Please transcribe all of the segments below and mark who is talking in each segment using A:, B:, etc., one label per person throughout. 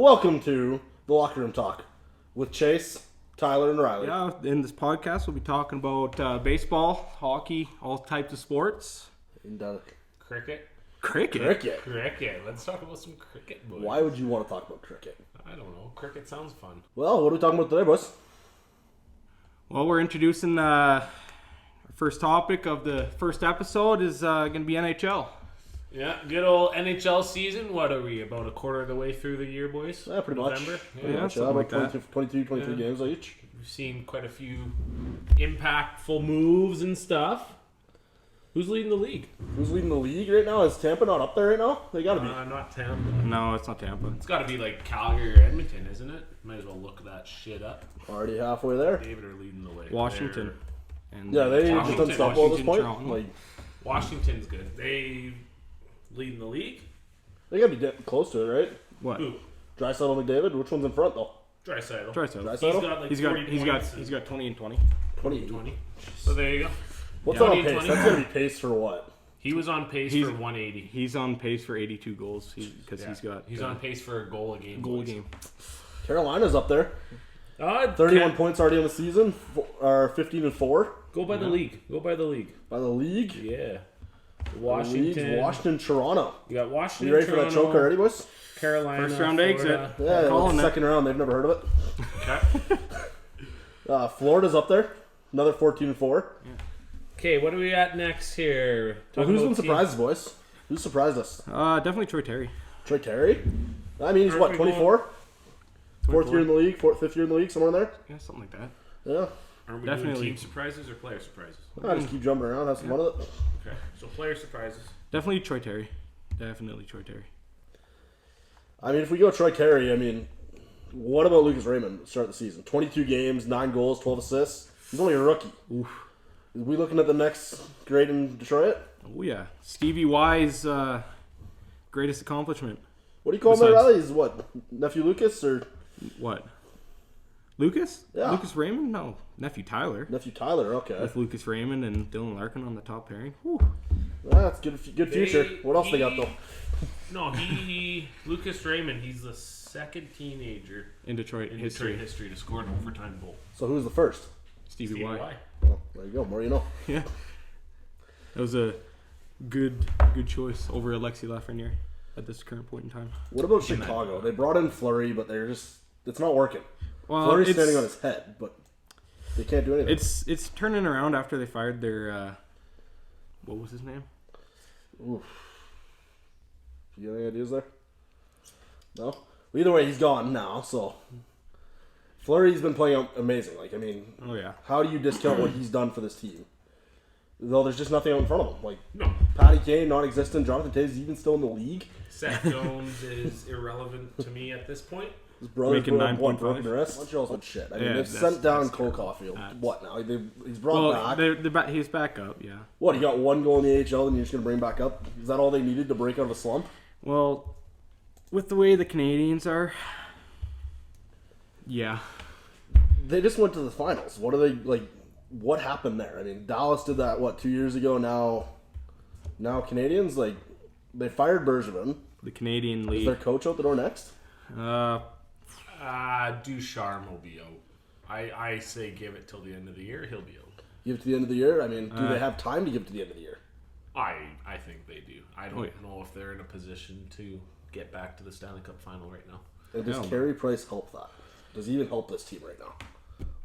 A: Welcome to the Locker Room Talk with Chase, Tyler, and Riley.
B: Yeah, in this podcast, we'll be talking about baseball, hockey, all types of sports.
A: And,
C: Cricket.
A: cricket.
C: Let's talk about some cricket, boys.
A: Why would you want to talk about cricket?
C: I don't know. Cricket sounds fun.
A: Well, what are we talking about today, boys?
B: Well, we're introducing our first topic of the first episode is going to be NHL.
C: Yeah, good old NHL season. What are we, about a quarter of the way through the year, boys?
A: Yeah, pretty much.
C: November?
B: Yeah, something
A: about
B: like that.
A: 23 games each.
C: We've seen quite a few impactful moves and stuff. Who's leading the league?
A: Who's leading the league right now? Is Tampa not up there right now? They gotta be.
C: Not Tampa.
B: No, it's not Tampa.
C: It's got to be like Calgary or Edmonton, isn't it? Might as well look that shit up.
A: Already halfway there.
C: David are leading the way.
B: Washington. And
A: Yeah, they just
C: Washington-
A: unstoppable at this point.
B: Toronto.
A: Like,
C: Washington's good. They leading the league.
A: they gotta be close to it, right?
B: What?
C: Who?
A: Draisaitl and McDavid. Which one's in front though?
C: Draisaitl.
B: Draisaitl.
A: Draisaitl?
C: He's got like
B: He's got
C: 40 points and
B: 20 and 20.
A: 20.
C: 20. So there you go.
A: What's
C: Yeah.
A: on
C: 20 and
A: pace?
C: 20.
A: That's gonna be pace for what?
C: He was on pace
B: He's-
C: for 180.
B: He's on pace for 82 goals because
C: Yeah.
B: he's
C: on pace for a goal a game.
B: goal a
C: boys.
B: game.
A: Carolina's up there. 31 points already in the season. Are 15-4
C: Go by the league. Go by the league.
A: by the league.
C: Yeah.
A: The
C: Washington.
A: league's Washington, Toronto.
C: You got Washington.
A: You ready for that
C: Toronto,
A: choke already, boys?
C: Carolina.
B: First round
C: Florida.
B: exit.
A: Yeah,
B: Calling it.
A: second round. They've never heard of it.
C: Okay.
A: Florida's up there. Another 14-4.
C: Okay, what are we at next here?
A: Well,
C: Talking
A: who's
C: about
A: been
C: team-
A: surprised, boys? Who's surprised us?
B: Definitely Troy Terry.
A: Troy Terry? I mean, he's
C: Where are
A: what,
C: we going?
A: 24? Fourth
B: 24.
A: year in the league, fifth year in the league, somewhere in there?
B: Yeah, something like that.
A: Yeah.
C: Are we
B: Definitely.
C: doing team surprises or player surprises?
A: I just keep jumping around, have some fun with it.
C: Okay. So player surprises.
B: Definitely Troy Terry. Definitely Troy Terry.
A: I mean, if we go Troy Terry, I mean, what about Lucas Raymond at the start of the season? 22 games, 9 goals, 12 assists. He's only a rookie.
B: Oof.
A: Is we looking at the next grade in Detroit?
B: Oh yeah, Stevie Y's greatest accomplishment.
A: What do you call him,
B: Besides-
A: Riley? He's what, nephew Lucas or
B: What? Lucas?
A: Yeah.
B: Lucas Raymond? No, nephew Tyler.
A: nephew Tyler? Okay.
B: With Lucas Raymond and Dylan Larkin on the top pairing. Whew.
A: That's good future. What else they got, though?
C: No, Lucas Raymond, he's the second teenager
B: In Detroit
C: in
B: history.
C: Detroit history to score an overtime goal.
A: So who's the first?
B: Stevie
C: Stevie
B: Y.
C: Y.
A: Well, there you go. More you know.
B: Yeah. That was a good choice over Alexi Lafreniere at this current point in time.
A: What about Chicago? They brought in Fleury, but it's not working.
B: Well,
A: Fleury's standing on his head, but they can't do anything.
B: It's turning around after they fired their what was his name?
A: Oof. You got any ideas there? No? Well, either way, he's gone now, so Fleury's been playing amazing. Like, I mean,
B: Oh yeah.
A: how do you discount what he's done for this team? Though there's just nothing out in front of him. Like,
C: No.
A: Patty Kane, non-existent. Jonathan Taves even still in the league.
C: Seth Jones is irrelevant to me at this point.
A: His brother's
B: Making
A: broken
B: 9.5.
A: broken wrist. Montreal's on shit. I mean,
B: Yeah,
A: they've
B: that's-
A: sent down
B: that's
A: Cole
B: terrible.
A: Caulfield.
B: That's-
A: What now? He's brought back.
B: He's back up. Yeah.
A: What, he got one goal in the AHL and you're just going to bring him back up? Is that all they needed to break out of a slump?
B: Well, with the way the Canadians are, yeah.
A: They just went to the finals. What are they, like, what happened there? I mean, Dallas did that, 2 years ago? Now Canadians, like, they fired Bergevin.
B: The Canadian
A: Is
B: League.
A: their coach out the door next?
C: Ducharme will be out. I say give it till the end of the year. He'll be out.
A: Give it to the end of the year? I mean, do they have time to give it to the end of the year?
C: I think they do. I don't
B: Oh, yeah.
C: know if they're in a position to get back to the Stanley Cup final right now.
A: And does
B: No.
A: Carey Price help that? Does he even help this team right now?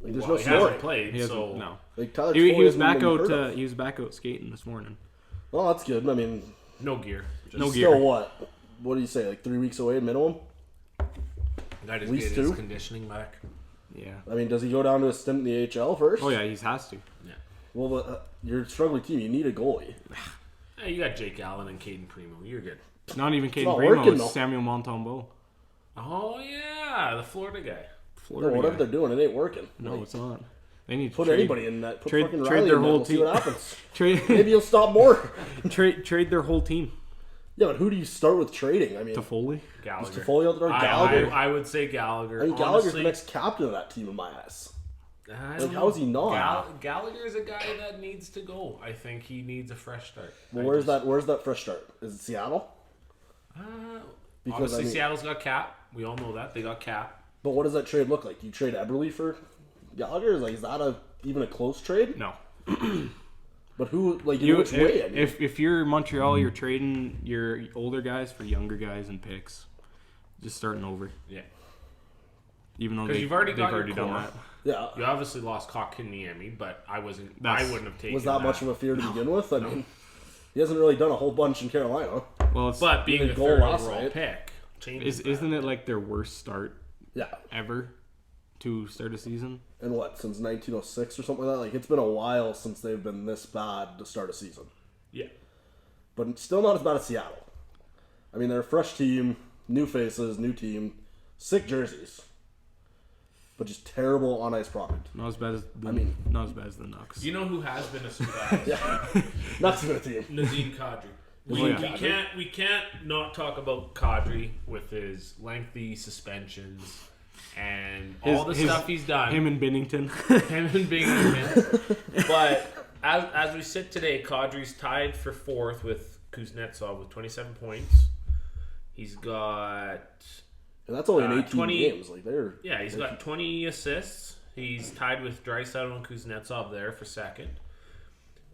A: Like, there's
C: Well,
A: no
C: he
A: story.
C: hasn't played,
B: He hasn't.
C: so
B: No.
A: Like, Tyler
B: He
A: Toffoli
B: was
A: hasn't
B: back
A: even been
B: out.
A: heard of.
B: He was back out skating this morning.
A: Well, that's good. I mean,
C: no gear. Just
B: No
A: still
B: gear.
A: what? What do you say? Like 3 weeks away minimum?
C: Guy just
A: At least
C: get his
A: two?
C: conditioning back.
B: Yeah.
A: I mean, does he go down to a stint in the AHL first?
B: Oh yeah, he has to.
C: Yeah.
A: Well, you're a struggling team. You need a goalie.
C: Hey, you got Jake Allen and Caden Primo. You're good.
B: Not even Caden
A: not
B: Primo.
A: working,
B: It's
A: though.
B: Samuel Montembeau.
C: Oh yeah, the Florida guy.
A: No,
B: Florida
A: whatever
B: guy.
A: they're doing, it ain't working.
B: No,
A: Like,
B: it's not. They need to
A: put
B: trade,
A: anybody in that. Put
B: trade-
A: fucking
B: trade
A: Riley
B: their
A: in that.
B: whole
A: We'll see
B: team.
A: what happens.
B: trade
A: Maybe he'll stop more.
B: trade their whole team.
A: Yeah, but who do you start with trading? I mean,
B: To Foley.
A: is
C: Gallagher.
A: Toffoli out the door? Gallagher.
C: I would say Gallagher.
A: I mean, Gallagher's
C: Honestly,
A: the next captain of that team in my eyes.
C: I
A: Like,
C: don't
A: how is he
C: know.
A: not?
C: Gallagher's a guy that needs to go. I think he needs a fresh start.
A: Well, where's that fresh start? Is it Seattle? Because,
C: Obviously,
A: I mean-
C: Seattle's got cap. We all know that. They got Cap.
A: But what does that trade look like? Do you trade Eberle for Gallagher? Like, is that even a close trade?
B: No.
A: But who, like, in which way? I mean,
B: If you're Montreal, you're trading your older guys for younger guys and picks. Just starting over.
C: Yeah.
B: Even though
C: Because you've already got your
B: done
C: core.
B: that.
A: yeah.
C: You obviously lost Kotkaniemi, but I wouldn't have taken
A: Was that much of a fear to begin with? I mean, he hasn't really done a whole bunch in Carolina.
B: Well, it's,
C: But being
A: Even
C: the
A: goal
C: third
A: loss,
C: overall
A: right?
C: pick changes
B: isn't it like their worst start
A: Yeah.
B: ever to start a season?
A: And what, since 1906 or something like that? Like, it's been a while since they've been this bad to start a season.
C: Yeah.
A: But still not as bad as Seattle. I mean, they're a fresh team, new faces, new team, sick jerseys. But just terrible on-ice product.
B: Not as bad as not as bad as the Nucks.
C: You know who has been a surprise?
A: Yeah. Not as good a team.
C: Nazem Kadri.
A: Yeah.
C: We can't not talk about Kadri with his lengthy suspensions and all the stuff he's done.
B: Him and Binnington.
C: Him and Bevin. But as we sit today, Kadri's tied for fourth with Kuznetsov with 27 points. He's got
A: And that's only in 18
C: 20
A: games. Like,
C: he's got 20 assists. He's tied with Draisaitl and Kuznetsov there for second.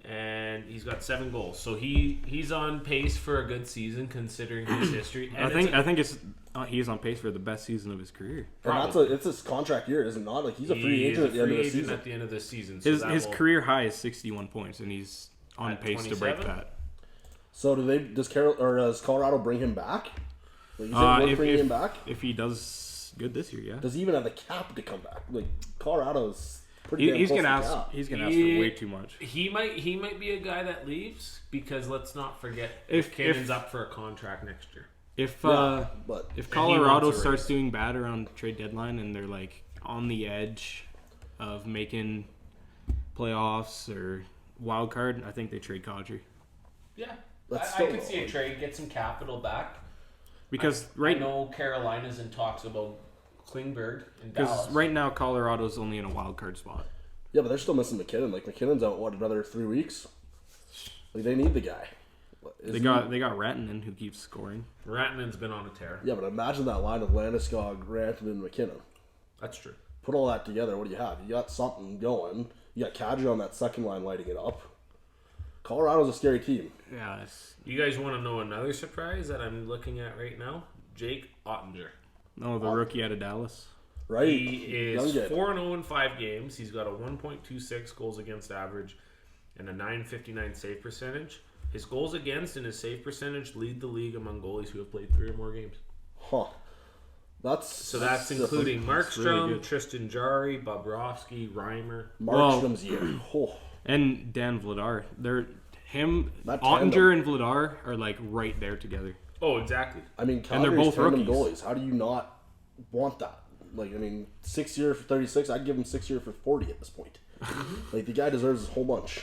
C: And he's got 7 goals. So he's on pace for a good season considering his history. And
B: I think he's on pace for the best season of his career.
A: And it's his contract year, is it not? Like, he's a free agent at the end of the season.
C: At the end of the season. So
B: His career high is 61 points, and he's on
C: At
B: pace to break
C: 27?
B: that.
A: So does Colorado bring him back? Like, is it worth bringing him back?
B: If he does good this year, yeah.
A: Does he even have the cap to come back? Like, Colorado's pretty damn
B: He's
A: close
B: gonna
A: to the
B: ask.
A: cap.
B: He's gonna ask for way too much.
C: He might be a guy that leaves because let's not forget
B: If
C: Cannon's up for a contract next year.
B: If
A: But
B: if
C: he
B: Colorado
C: wants a
B: starts
C: raise.
B: doing bad around trade deadline and they're like on the edge of making playoffs or wild card, I think they trade Kadri.
C: Yeah,
A: That's
C: I
A: still
C: could see
A: low.
C: a trade, get some capital back.
B: Because
C: I know Carolina's in talks about Klingberg in Dallas.
B: right now Colorado's only in a wild card spot.
A: yeah, but they're still missing McKinnon. Like, McKinnon's out, another 3 weeks? Like, they need the guy.
B: They got Rantanen who keeps scoring.
C: Rantanen's been on a tear.
A: Yeah, but imagine that line of Landeskog, Rantanen, and McKinnon.
C: That's true.
A: Put all that together, what do you have? You got something going. You got Kadri on that second line lighting it up. Colorado's a scary team.
B: Yeah,
C: You guys want to know another surprise that I'm looking at right now? Jake Ottinger.
B: the rookie out of Dallas.
A: Right?
C: He is
A: Young kid.
C: 4-0 in 5 games. He's got a 1.26 goals against average and a 9.59 save percentage. His goals against and his save percentage lead the league among goalies who have played 3 or more games.
A: Huh.
C: That's
A: different.
C: including Markstrom,
B: really good.
C: Tristan Jarry, Bobrovsky, Reimer.
A: Markstrom's year. Oh.
B: And Dan Vladar.
A: That
B: Ottinger
A: tandem.
B: and Vladar are like right there together.
C: Oh, exactly.
A: I mean,
B: And they're
A: Calgary's
B: both
A: tandem
B: rookies.
A: goalies. How do you not want that? Like, I mean, 6 year for 36. I'd give him 6 year for 40 at this point. Like, the guy deserves a whole bunch.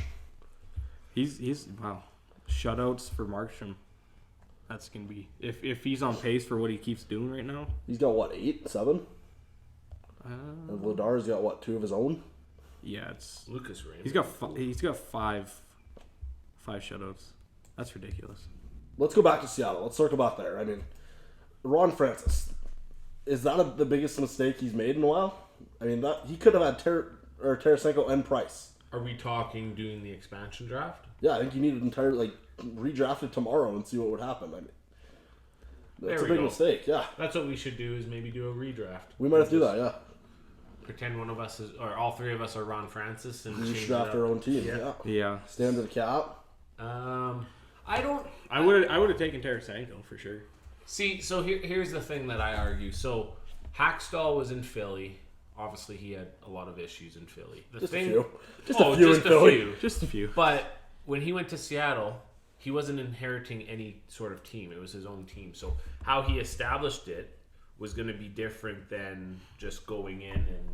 B: He's wow. Shutouts for Markstrom. That's gonna be if he's on pace for what he keeps doing right now.
A: He's got what, 8, 7? And Vladar's got what, 2 of his own?
B: Yeah, it's
C: Lucas Reimer.
B: he's got five shutouts. That's ridiculous.
A: Let's go back to Seattle. Let's circle back there. I mean, Ron Francis. Is that the biggest mistake he's made in a while? I mean, that he could have had Tarasenko and Price.
C: Are we talking doing the expansion draft?
A: Yeah, I think you need an entire, redraft it tomorrow and see what would happen. I mean, that's
C: There
A: a
C: we
A: big
C: go.
A: mistake, yeah.
C: That's what we should do is maybe do a redraft.
A: We might have to do that, yeah.
C: Pretend one of us is, or all 3 of us are Ron Francis and
A: We
C: change
A: should
C: it
A: draft
C: up.
A: our own team, yeah.
B: Yeah,
A: Stand to the cap.
C: I don't
B: I would have taken Tarasenko for sure.
C: see. So here's the thing that I argue. So Hackstall was in Philly. Obviously, he had a lot of issues in Philly.
A: Just a few. Just
C: Oh,
A: a few
C: just
A: in
C: a
A: Philly.
C: few.
B: Just a few.
C: But when he went to Seattle, he wasn't inheriting any sort of team. It was his own team. So how he established it was going to be different than just going in and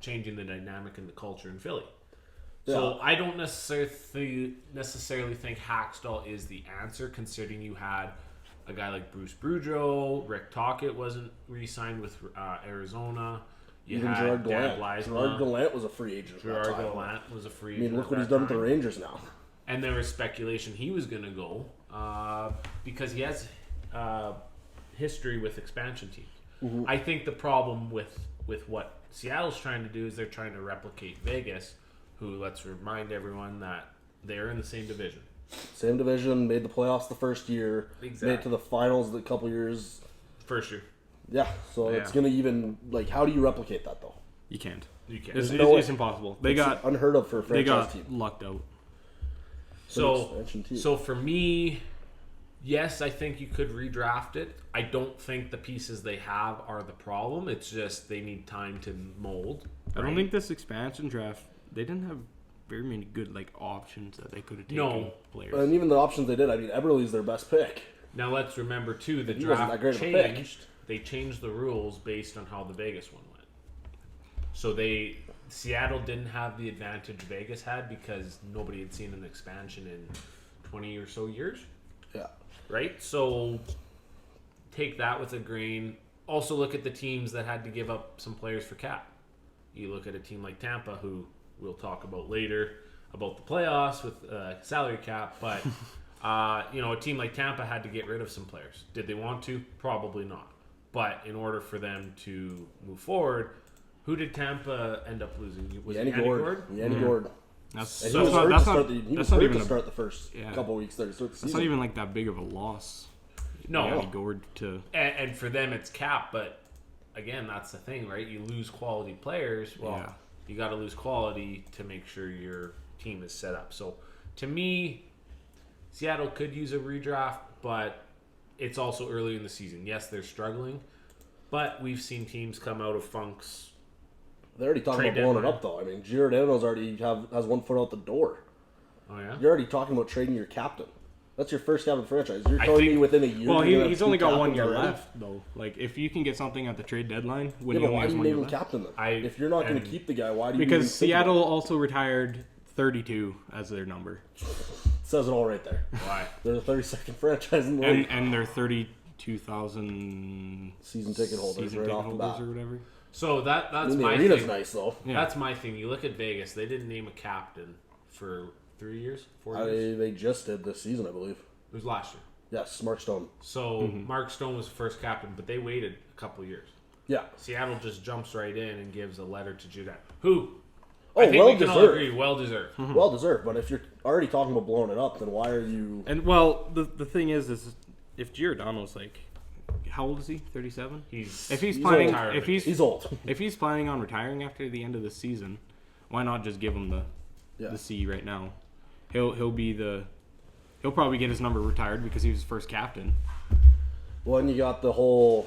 C: changing the dynamic and the culture in Philly. So I don't necessarily think Hackstall is the answer, considering you had a guy like Bruce Boudreau, Rick Tocchet wasn't re-signed with Arizona. You
A: Even
C: had
A: Gerard
C: Dan
A: Gallant.
C: Blaisma.
A: Gerard Gallant was a free agent for that
C: Gerard
A: time.
C: Gallant was a free
A: I mean,
C: agent.
A: look
C: at
A: what he's
C: that
A: done with the
C: time.
A: Rangers now.
C: And there was speculation he was going to go because he has history with expansion teams.
A: Mm-hmm.
C: I think the problem with what Seattle's trying to do is they're trying to replicate Vegas, who, let's remind everyone that they're in the same division.
A: Same division, made the playoffs the first year,
C: Exactly.
A: made it to the finals the couple years.
C: First year.
A: Yeah, so it's going to even, like, how do you replicate that, though?
B: You can't.
C: You can't.
B: It's,
A: no way.
B: it's impossible. They
A: It's
B: got
A: unheard of for a
B: they
A: franchise
B: got
A: team.
B: lucked out.
C: So for me, yes, I think you could redraft it. I don't think the pieces they have are the problem. It's just they need time to mold.
B: I don't think this expansion draft, they didn't have very many good like options that they could have taken players.
A: And even the options they did, I mean, Eberle's their best pick.
C: Now let's remember too, the
A: He wasn't
C: draft
A: that great of a pick.
C: changed. They changed the rules based on how the Vegas one went. So Seattle didn't have the advantage Vegas had because nobody had seen an expansion in 20 or so years.
A: Yeah.
C: Right? So take that with a grain. Also look at the teams that had to give up some players for cap. You look at a team like Tampa, who we'll talk about later about the playoffs with salary cap, but a team like Tampa had to get rid of some players. Did they want to? Probably not. But in order for them to move forward, who did Tampa end up losing? Was it Yanni Gord?
A: Yanni Gord.
B: That's,
A: And
B: that's not, that's not,
A: he
B: that's
A: was
B: not
A: hurt
B: even
A: to
B: a,
A: start the first couple weeks there to start the
B: that's
A: season.
B: not even like that big of a loss.
C: No.
B: Yanni Gord to
C: And for them, it's cap, but again, that's the thing, right? You lose quality players. Well, you got to lose quality to make sure your team is set up. So, to me, Seattle could use a redraft, but it's also early in the season. Yes, they're struggling, but we've seen teams come out of funks.
A: They're already talking
C: Trade
A: about blowing it
C: deadline.
A: up, though. I mean, Giordano's already has 1 foot out the door.
C: Oh, yeah?
A: You're already talking about trading your captain. That's your first captain franchise. You're
C: I
A: telling me
C: think-
A: within a year.
B: well,
A: you're gonna
B: he's
A: have
B: only
A: 2
B: got 1
A: captains
B: year
A: already?
B: left though. Like if you can get something at the trade deadline when
A: Yeah,
B: he
A: but
B: only
A: why
B: has
A: do you
B: 1 year
A: name him
B: left.
A: captain then? If you're not going to keep the guy, why do you?
B: Because
A: even think about
B: Seattle also retired 32 as their number,
A: it? Says it all right there.
C: Why?
A: They're the 32nd franchise in the league.
B: and they're 32,000
A: Season ticket holders
B: season
A: right
B: ticket
A: off the
B: holders
A: bat.
B: or whatever.
C: So that's
A: I mean, the
C: my
A: arena's
C: thing.
A: nice though.
B: Yeah.
C: That's my thing. You look at Vegas, they didn't name a captain for 3 years, 4 years?
A: They just did this season, I believe.
C: It was last year.
A: Yes, Mark Stone.
C: So Mark Stone was the first captain, but they waited a couple years.
A: Yeah.
C: Seattle just jumps right in and gives a letter to Giordano, who
A: Oh,
C: I think
A: well
C: we can all
A: deserved.
C: agree, well deserved.
A: Well deserved. But if you're already talking about blowing it up, then why are you?
B: And well, the thing is if Giordano's like, how old is he? 37.
C: He's
B: If he's
A: He's
B: planning,
C: old.
B: if he's
A: He's old.
B: if he's planning on retiring after the end of the season, why not just give him the C right now? He'll probably get his number retired because he was first captain.
A: Well, and you got the whole.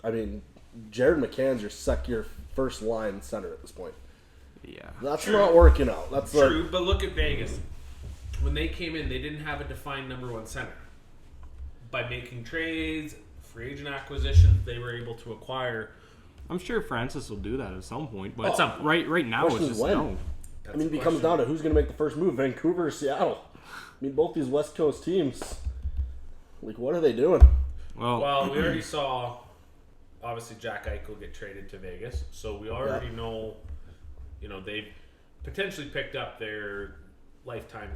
A: I mean, Jared McCann's your first line center at this point.
B: Yeah.
A: That's not working out. That's
C: true, but look at Vegas. When they came in, they didn't have a defined number one center. By making trades, free agent acquisitions, they were able to acquire.
B: I'm sure Francis will do that at some point, but
C: At some point.
B: right now it's
A: Question is
B: just
A: when.
B: no.
A: I mean, it comes down to who's going to make the first move, Vancouver or Seattle. I mean, both these West Coast teams. Like, what are they doing?
C: Well, we already saw, obviously, Jack Eichel get traded to Vegas, so we already know, they've potentially picked up their lifetime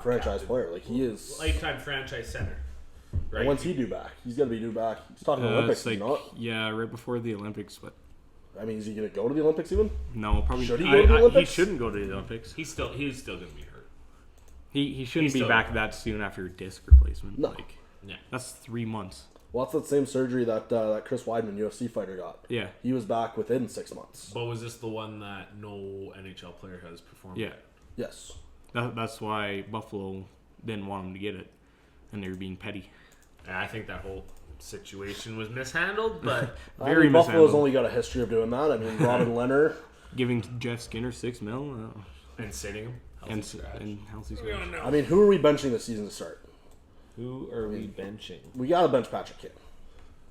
A: Franchise player, like he is.
C: lifetime franchise center. Right?
A: When's he due back? He's got to be due back. He's talking Olympics,
B: it's like,
A: not.
B: yeah, right before the Olympics, but
A: I mean, is he going to go to the Olympics even?
B: no, probably.
A: Should he go to the
B: He
A: Olympics?
B: shouldn't go to the Olympics.
C: He's still going to be hurt.
B: He shouldn't
C: He's
B: be
C: still-
B: back that soon after a disc replacement.
A: No.
B: Like,
C: Yeah.
B: that's 3 months.
A: Well, that's that same surgery that that Chris Weidman, UFC fighter, got.
B: Yeah.
A: He was back within 6 months.
C: But was this the one that no NHL player has performed?
B: Yeah.
A: Yes.
B: That's why Buffalo didn't want him to get it, and they were being petty.
C: And I think that whole situation was mishandled, but
A: I
B: Very
A: mean, Buffalo's
B: mishandled.
A: only got a history of doing that. I mean, Robin Leonard.
B: Giving Jeff Skinner $6 million
C: and sitting him.
B: and
C: Scratch.
B: healthy
C: We
B: scratch.
C: don't know.
A: I mean, who are we benching this season to start?
C: Who are we benching?
A: We got to bench Patrick Kane.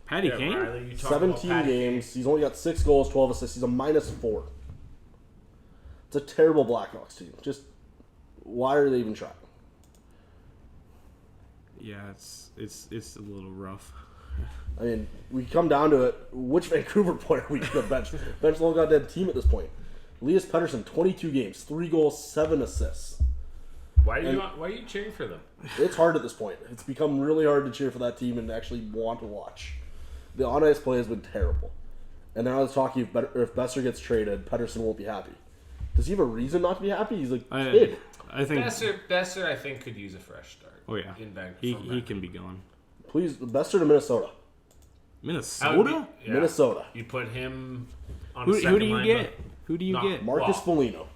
B: Patty Kane?
C: Riley, you talking about
A: 17
C: Patty Kane?
A: games. He's only got 6 goals, 12 assists. He's a -4. It's a terrible Blackhawks team. Just why are they even trying?
B: Yeah, it's a little rough.
A: I mean, we come down to it. Which Vancouver player we could bench? Bench the whole goddamn team at this point. Elias Pettersson, 22 games, 3 goals, 7 assists.
C: Why are you cheering for them?
A: It's hard at this point. It's become really hard to cheer for that team and actually want to watch. The on-ice play has been terrible. And now it's talking if Besser gets traded, Pettersson won't be happy. Does he have a reason not to be happy? He's a kid.
B: I think
C: Besser, I think, could use a fresh start.
B: Oh yeah,
C: in Vancouver.
B: He can be gone.
A: Please, Besser to Minnesota.
B: Minnesota?
A: Minnesota.
C: You put him on
B: Who
C: a second
B: do you
C: line,
B: get? Who do you get?
A: Marcus Foligno.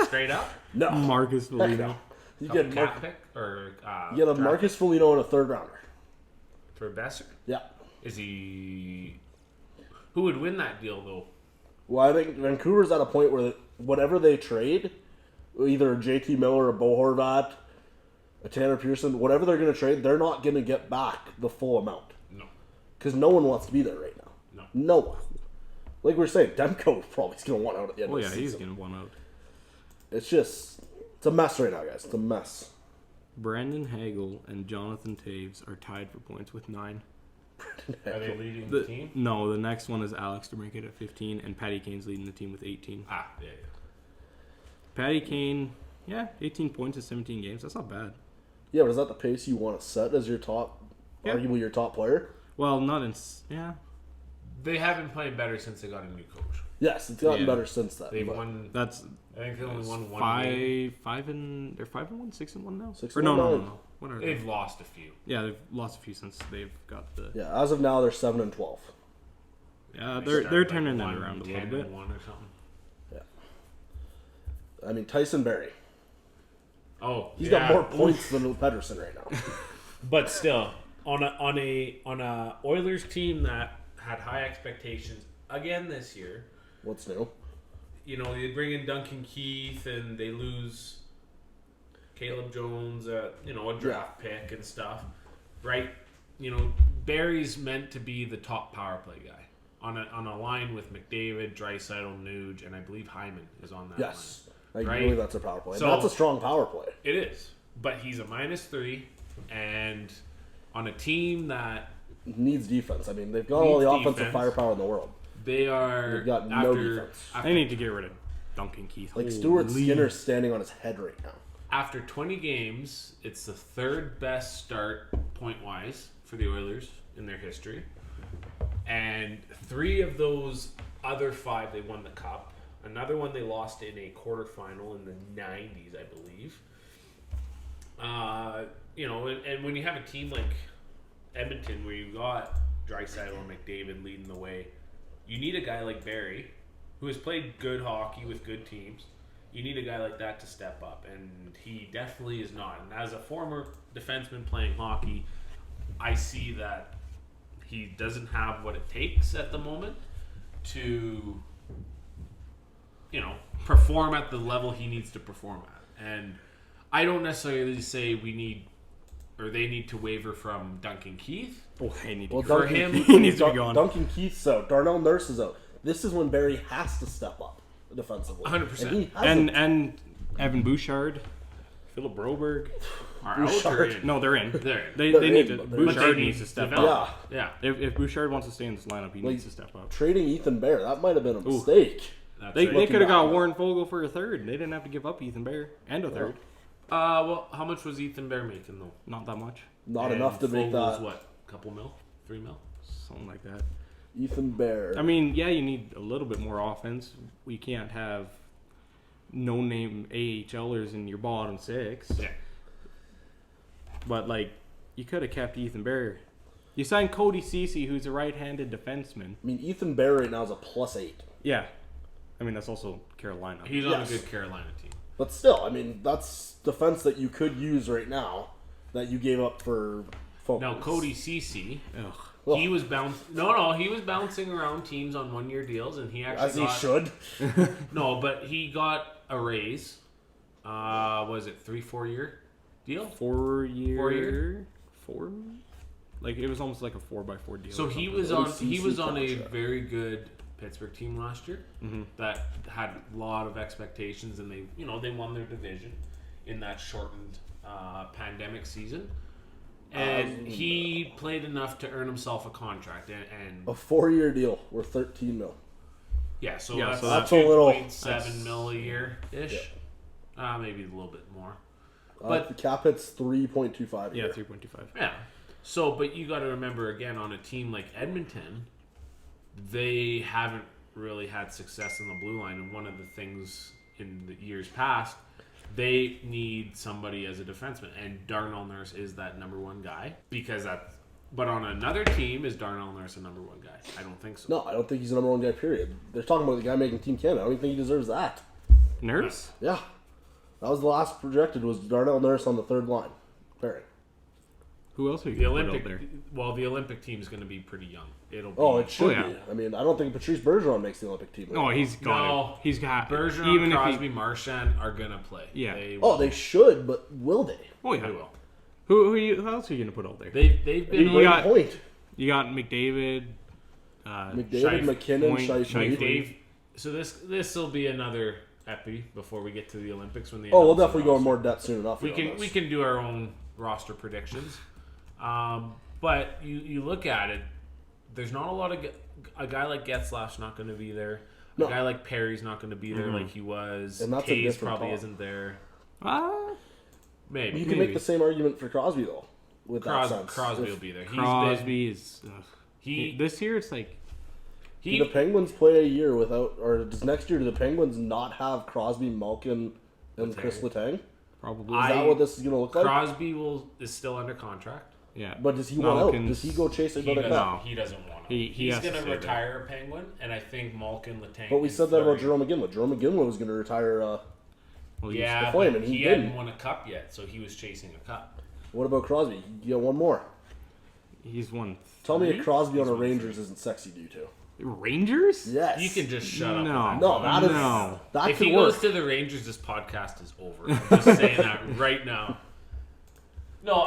C: Straight up?
A: No.
B: Marcus Foligno.
A: No. You
C: Couple
A: get
C: cap pick or
A: you get a Marcus Foligno and a third rounder.
C: for Besser?
A: Yeah.
C: Is he? Who would win that deal though?
A: Well, I think Vancouver's at a point where whatever they trade, either a JT Miller, a Bo Horvat, a Tanner Pearson, whatever they're going to trade, they're not going to get back the full amount.
C: No.
A: Because no one wants to be there right now. No one. Like we were saying, Demko probably is going to want out at the end of the season.
B: He's going to want out.
A: It's a mess right now, guys. It's a mess.
B: Brandon Hagel and Jonathan Taves are tied for points with 9.
C: Are they leading the team?
B: No, the next one is Alex DeBrincat at 15, and Patty Kane's leading the team with 18.
C: Yeah.
B: Patty Kane, 18 points in 17 games. That's not bad.
A: Yeah, but is that the pace you want to set as your top, arguably your top player?
B: Well, not in...
C: They have been playing better since they got a new coach.
A: Yes, it's gotten better since then.
C: They've won. I think they only won one game.
B: They're 5-1, 6-1 now.
A: 6-1
B: No. What are they?
C: They've lost a few.
B: Yeah, they've lost a few since they've got the.
A: Yeah, as of now they're 7-12.
B: Yeah, they're turning that around a little bit.
C: 1 or something.
A: Yeah. I mean Tyson Barrie.
C: Oh,
A: he's got more points than Pettersson right now.
C: But still, on a Oilers team that had high expectations again this year.
A: What's new?
C: You know, they bring in Duncan Keith and they lose Caleb Jones, a draft pick and stuff, right? You know, Barry's meant to be the top power play guy on a line with McDavid, Draisaitl, Nuge, and I believe Hyman is on that line.
A: Yes, I believe that's a power play.
C: So,
A: that's a strong power play.
C: It is, but he's a -3, and on a team that
A: needs defense. I mean, they've got all the offensive firepower in the world.
C: They've
A: got no defense.
B: They need to get rid of Duncan Keith.
A: Like Stuart Skinner's standing on his head right now.
C: After 20 games, it's the third best start point-wise for the Oilers in their history. And 3 of those other 5, they won the Cup. Another one they lost in a quarterfinal in the 90s, I believe. And when you have a team like Edmonton where you got Draisaitl and McDavid leading the way, you need a guy like Barrie who has played good hockey with good teams. You need a guy like that to step up, and he definitely is not. And as a former defenseman playing hockey, I see that he doesn't have what it takes at the moment to, perform at the level he needs to perform at. And I don't necessarily say they need to waver from Duncan Keith.
B: They need
A: to.
B: For
A: him,
B: he needs to be gone.
A: Duncan Keith's out. Darnell Nurse is out. This is when Barrie has to step up defensively.
C: 100%.
B: And Evan Bouchard, Philip Broberg
C: are out.
B: No, they're in. They need to. Bouchard needs to step up.
C: Yeah.
B: If Bouchard wants to stay in this lineup, he needs to step up.
A: Trading Ethan Bear, that might have been a mistake.
B: They could have got Warren Fogle for a third. They didn't have to give up Ethan Bear and a third.
C: Well, how much was Ethan Bear making though?
B: Not that much.
A: Not enough to make that.
C: What? Couple mil? 3 mil?
B: Something like that.
A: Ethan Bear.
B: I mean, you need a little bit more offense. We can't have no-name AHLers in your bottom 6.
C: Yeah.
B: But, you could have kept Ethan Bear. You signed Cody Ceci, who's a right-handed defenseman.
A: I mean, Ethan Bear right now is a +8.
B: Yeah. I mean, that's also Carolina.
C: He's on a good Carolina team.
A: But still, I mean, that's defense that you could use right now that you gave up for focus.
C: Now, Cody Ceci,
A: Well,
C: he was bouncing around teams on 1-year deals, and he actually
A: he should.
C: No, but he got a raise. Was it 3-4 year deal?
B: 4 year.
C: 4 year.
B: 4. It was almost like a 4x4 deal.
C: So he was on a very good Pittsburgh team last year that had a lot of expectations, and they won their division in that shortened pandemic season. And he played enough to earn himself a contract and
A: a 4-year deal worth $13 million.
C: Yeah, so
A: that's
C: a
A: little
C: 2.7 mil a year ish. Maybe a little bit more. But
A: the cap hit's 3.25.
B: Yeah, 3.25.
C: yeah. So, but you got to remember again, on a team like Edmonton, they haven't really had success in the blue line, and one of the things in the years past, they need somebody as a defenseman, and Darnell Nurse is that number one guy because that's. But on another team, is Darnell Nurse a number one guy? I don't think so.
A: No, I don't think he's the number one guy. Period. They're talking about the guy making Team Canada. I don't even think he deserves that.
B: Nurse?
A: Yeah, that was the last projected was Darnell Nurse on the third line pairing.
B: Who else are you
C: The
B: going to put out
C: Olympic,
B: there?
C: well, the Olympic team is going to be pretty young. It'll be.
A: Oh, it should
B: yeah.
A: be. I mean, I don't think Patrice Bergeron makes the Olympic team.
B: Oh, he's got
C: No.
B: it. He's got
C: Bergeron,
B: even
C: Crosby,
B: if he,
C: Marchand are going to play.
B: Yeah.
A: They should, but will they?
B: Oh yeah.
C: They will.
B: Who else are you going to put out there?
C: They've been.
B: You got-
A: point.
B: You got McDavid.
A: McDavid,
B: Scheif-
A: McKinnon,
B: Point,
A: Scheifele.
C: Dave. So this will be another epi before we get to the Olympics when they.
A: Oh, we'll
C: announce the
A: definitely go in
C: roster.
A: more depth soon enough.
C: We
A: here on
C: can
A: this.
C: we can do our own roster predictions, but you look at it. There's not a lot of a guy like Getzlaf's not going to be there. A
A: No.
C: guy like Perry's not going to be there like he was.
A: And that's a
C: Taves
A: different
C: probably
A: talk.
C: isn't there.
B: Maybe
A: You can make the same argument for Crosby though. With that sense,
C: Crosby
A: If-
C: will be there.
B: Crosby is.
C: He-
B: This year it's like
C: He
A: Do the Penguins play a year without, or does next year do the Penguins not have Crosby, Malkin, and Chris Letang?
B: probably.
A: Is that what this is going to look like?
C: Crosby is still under contract.
B: Yeah.
A: But does he want out?
B: Malkin's-
A: Does he go chase another
C: doesn't,
A: cup?
C: he doesn't want to.
B: He
C: He's
B: has to
C: going to
B: stay there.
C: retire a Penguin, and I think Malkin, Letang.
A: But we
C: and
A: said that about
C: Fleury-
A: Jerome McGinley. Jerome McGinley was going to retire.
B: Well, he's-
C: Yeah,
A: the Flame,
C: but
A: and he
C: he
A: didn't.
C: hadn't won a cup yet, so he was chasing a cup.
A: What about Crosby? You got one more.
B: He's won.
A: Tell me
B: three?
A: a Crosby on a
C: won
A: Rangers isn't sexy to you two.
B: Rangers?
A: Yes.
C: You can just shut up.
B: No.
C: with
A: No, that is
B: No.
A: that
C: If
A: could
C: he
A: work.
C: goes to the Rangers, this podcast is over. I'm just saying that right now. No,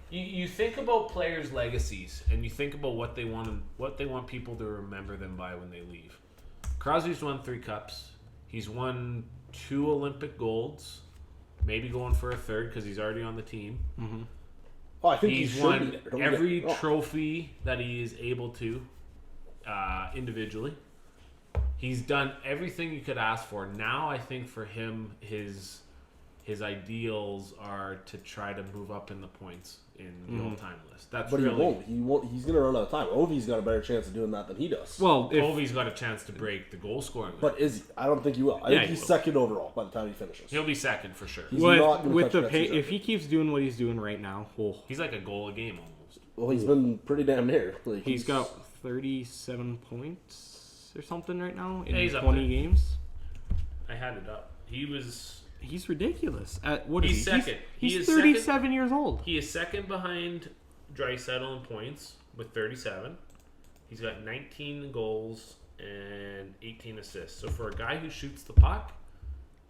C: you think about players' legacies, and you think about what they want people to remember them by when they leave. Crosby's won 3 cups. He's won 2 Olympic golds, maybe going for a third because he's already on the team.
A: Oh, I think
C: He's
A: he should
C: won
A: be there. Don't
C: every
A: get- oh.
C: trophy that he is able to individually. He's done everything you could ask for. Now I think for him, his ideals are to try to move up in the points in the all-time list. That's
A: But
C: really.
A: he won't. He won't. He's going to run out of time. Ovi's got a better chance of doing that than he does.
B: Well, if,
C: Kobe's got a chance to break the goal scoring.
A: But is he? I don't think he will. I
B: Yeah,
A: think
B: he
A: he's
B: will.
A: second overall by the time he finishes.
C: He'll be second for sure.
A: He's not gonna
B: with
A: touch
B: the
A: that
B: pay,
A: season.
B: if he keeps doing what he's doing right now,
C: He's like a goal a game almost.
A: Well, he's been pretty damn near. Like,
B: he's got 37 points or something right now in
C: Yeah, he's up
B: 20
C: there.
B: games.
C: I had it up.
B: He's ridiculous. What is
C: He's
B: he?
C: second.
B: He's
C: He is
B: 37 years old.
C: He is second behind Draisaitl in points with 37. He's got 19 goals and 18 assists. So for a guy who shoots the puck,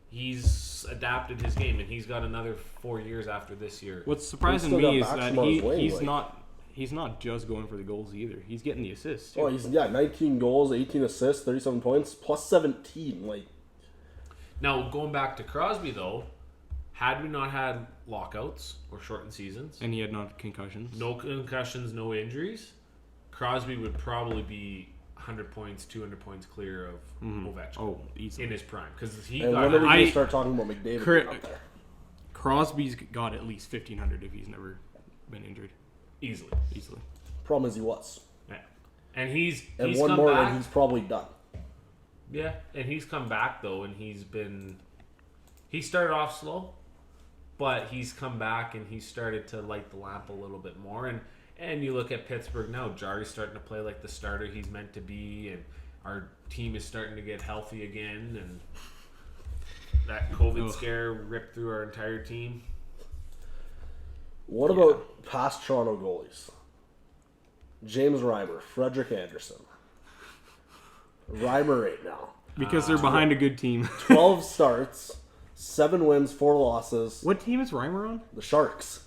C: he's adapted his game, and he's got another 4 years after this year.
B: What's surprising
A: still got
B: me is
A: Backstrom
B: that
A: on his wing,
B: he's
A: like-
B: he's not just going for the goals either. He's getting the assists too.
A: Oh, he's 19 goals, 18 assists, 37 points, plus 17. Like,
C: Now, going back to Crosby, though, had we not had lockouts or shortened seasons,
B: and he had not concussions.
C: no concussions, no injuries, Crosby would probably be 100 points, 200 points clear of Ovechkin
B: Oh, easily.
C: in his prime. Because he
A: and
C: got
A: when are we
B: I-
A: going to start talking about McDavid
B: Cor-
A: being up there?
B: Crosby's got at least 1,500 if he's never been injured.
C: easily.
B: Easily.
A: Problem is he was.
C: Yeah. And he's
A: And
C: he's
A: one
C: come
A: more
C: back.
A: and he's probably done.
C: Yeah, and he's come back though, and he started off slow, but he's come back and he's started to light the lamp a little bit more. And you look at Pittsburgh now, Jari's starting to play like the starter he's meant to be, and our team is starting to get healthy again, and that COVID scare ripped through our entire team.
A: What about past Toronto goalies? James Reimer, Frederick Anderson. Reimer right now.
B: Because they're behind a good team.
A: 12 starts, 7 wins, 4 losses.
B: What team is Reimer on?
A: The Sharks.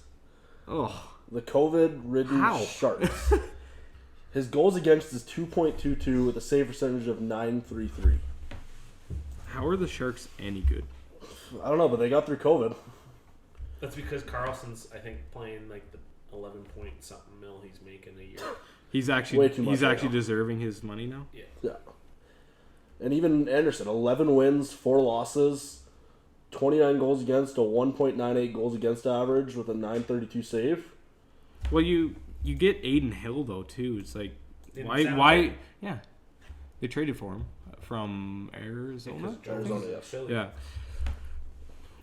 B: Oh,
A: The COVID-ridden
B: How?
A: Sharks. His goals against is 2.22 with a save percentage of 9.33.
B: how are the Sharks any good?
A: I don't know, but they got through COVID.
C: That's because Carlson's, I think, playing like the 11 point something mil he's making a year.
B: He's
A: Way
B: actually
A: too much right now.
B: deserving his money now.
C: Yeah.
A: Yeah. And even Anderson, 11 wins, 4 losses, 29 goals against, a 1.98 goals against average with a 932 save.
B: Well, you get Aiden Hill though too. It's like
C: Didn't
B: why yeah. They traded for him from Arizona.
A: Arizona, yes.
B: Yeah.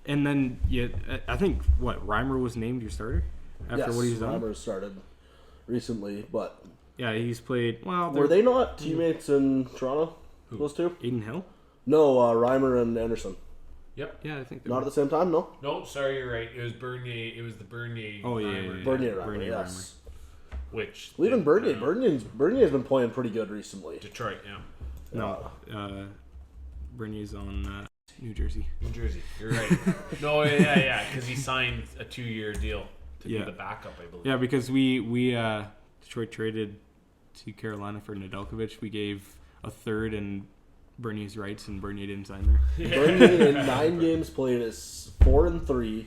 B: And then I think Reimer was named your starter after what he's done.
A: Reimer started recently, but
B: yeah, he's played well.
A: Were they not teammates in Toronto?
B: Who?
A: Those two?
B: Aiden Hill?
A: No, Reimer and Anderson.
C: Yep.
B: Yeah, I think they
A: Not
B: were.
A: at the same time, no?
C: No, sorry, you're right. It was Bernier. It was the Bernier.
B: Oh, yeah,
C: Reimer,
B: yeah.
A: Bernier,
B: Bernier,
A: yes.
C: Which
A: Well, even
C: didn't pan
A: Bernier.
C: out.
A: Bernier's been playing pretty good recently.
C: Detroit, yeah.
B: No, Bernier's on New Jersey.
C: New Jersey. You're right. No, yeah, because he signed a 2-year deal to be the backup, I believe.
B: Yeah, because we Detroit traded to Carolina for Nedeljkovic. We gave a third and Bernier's rights, and Bernier didn't sign there.
A: Bernier in 9 games played is 4-3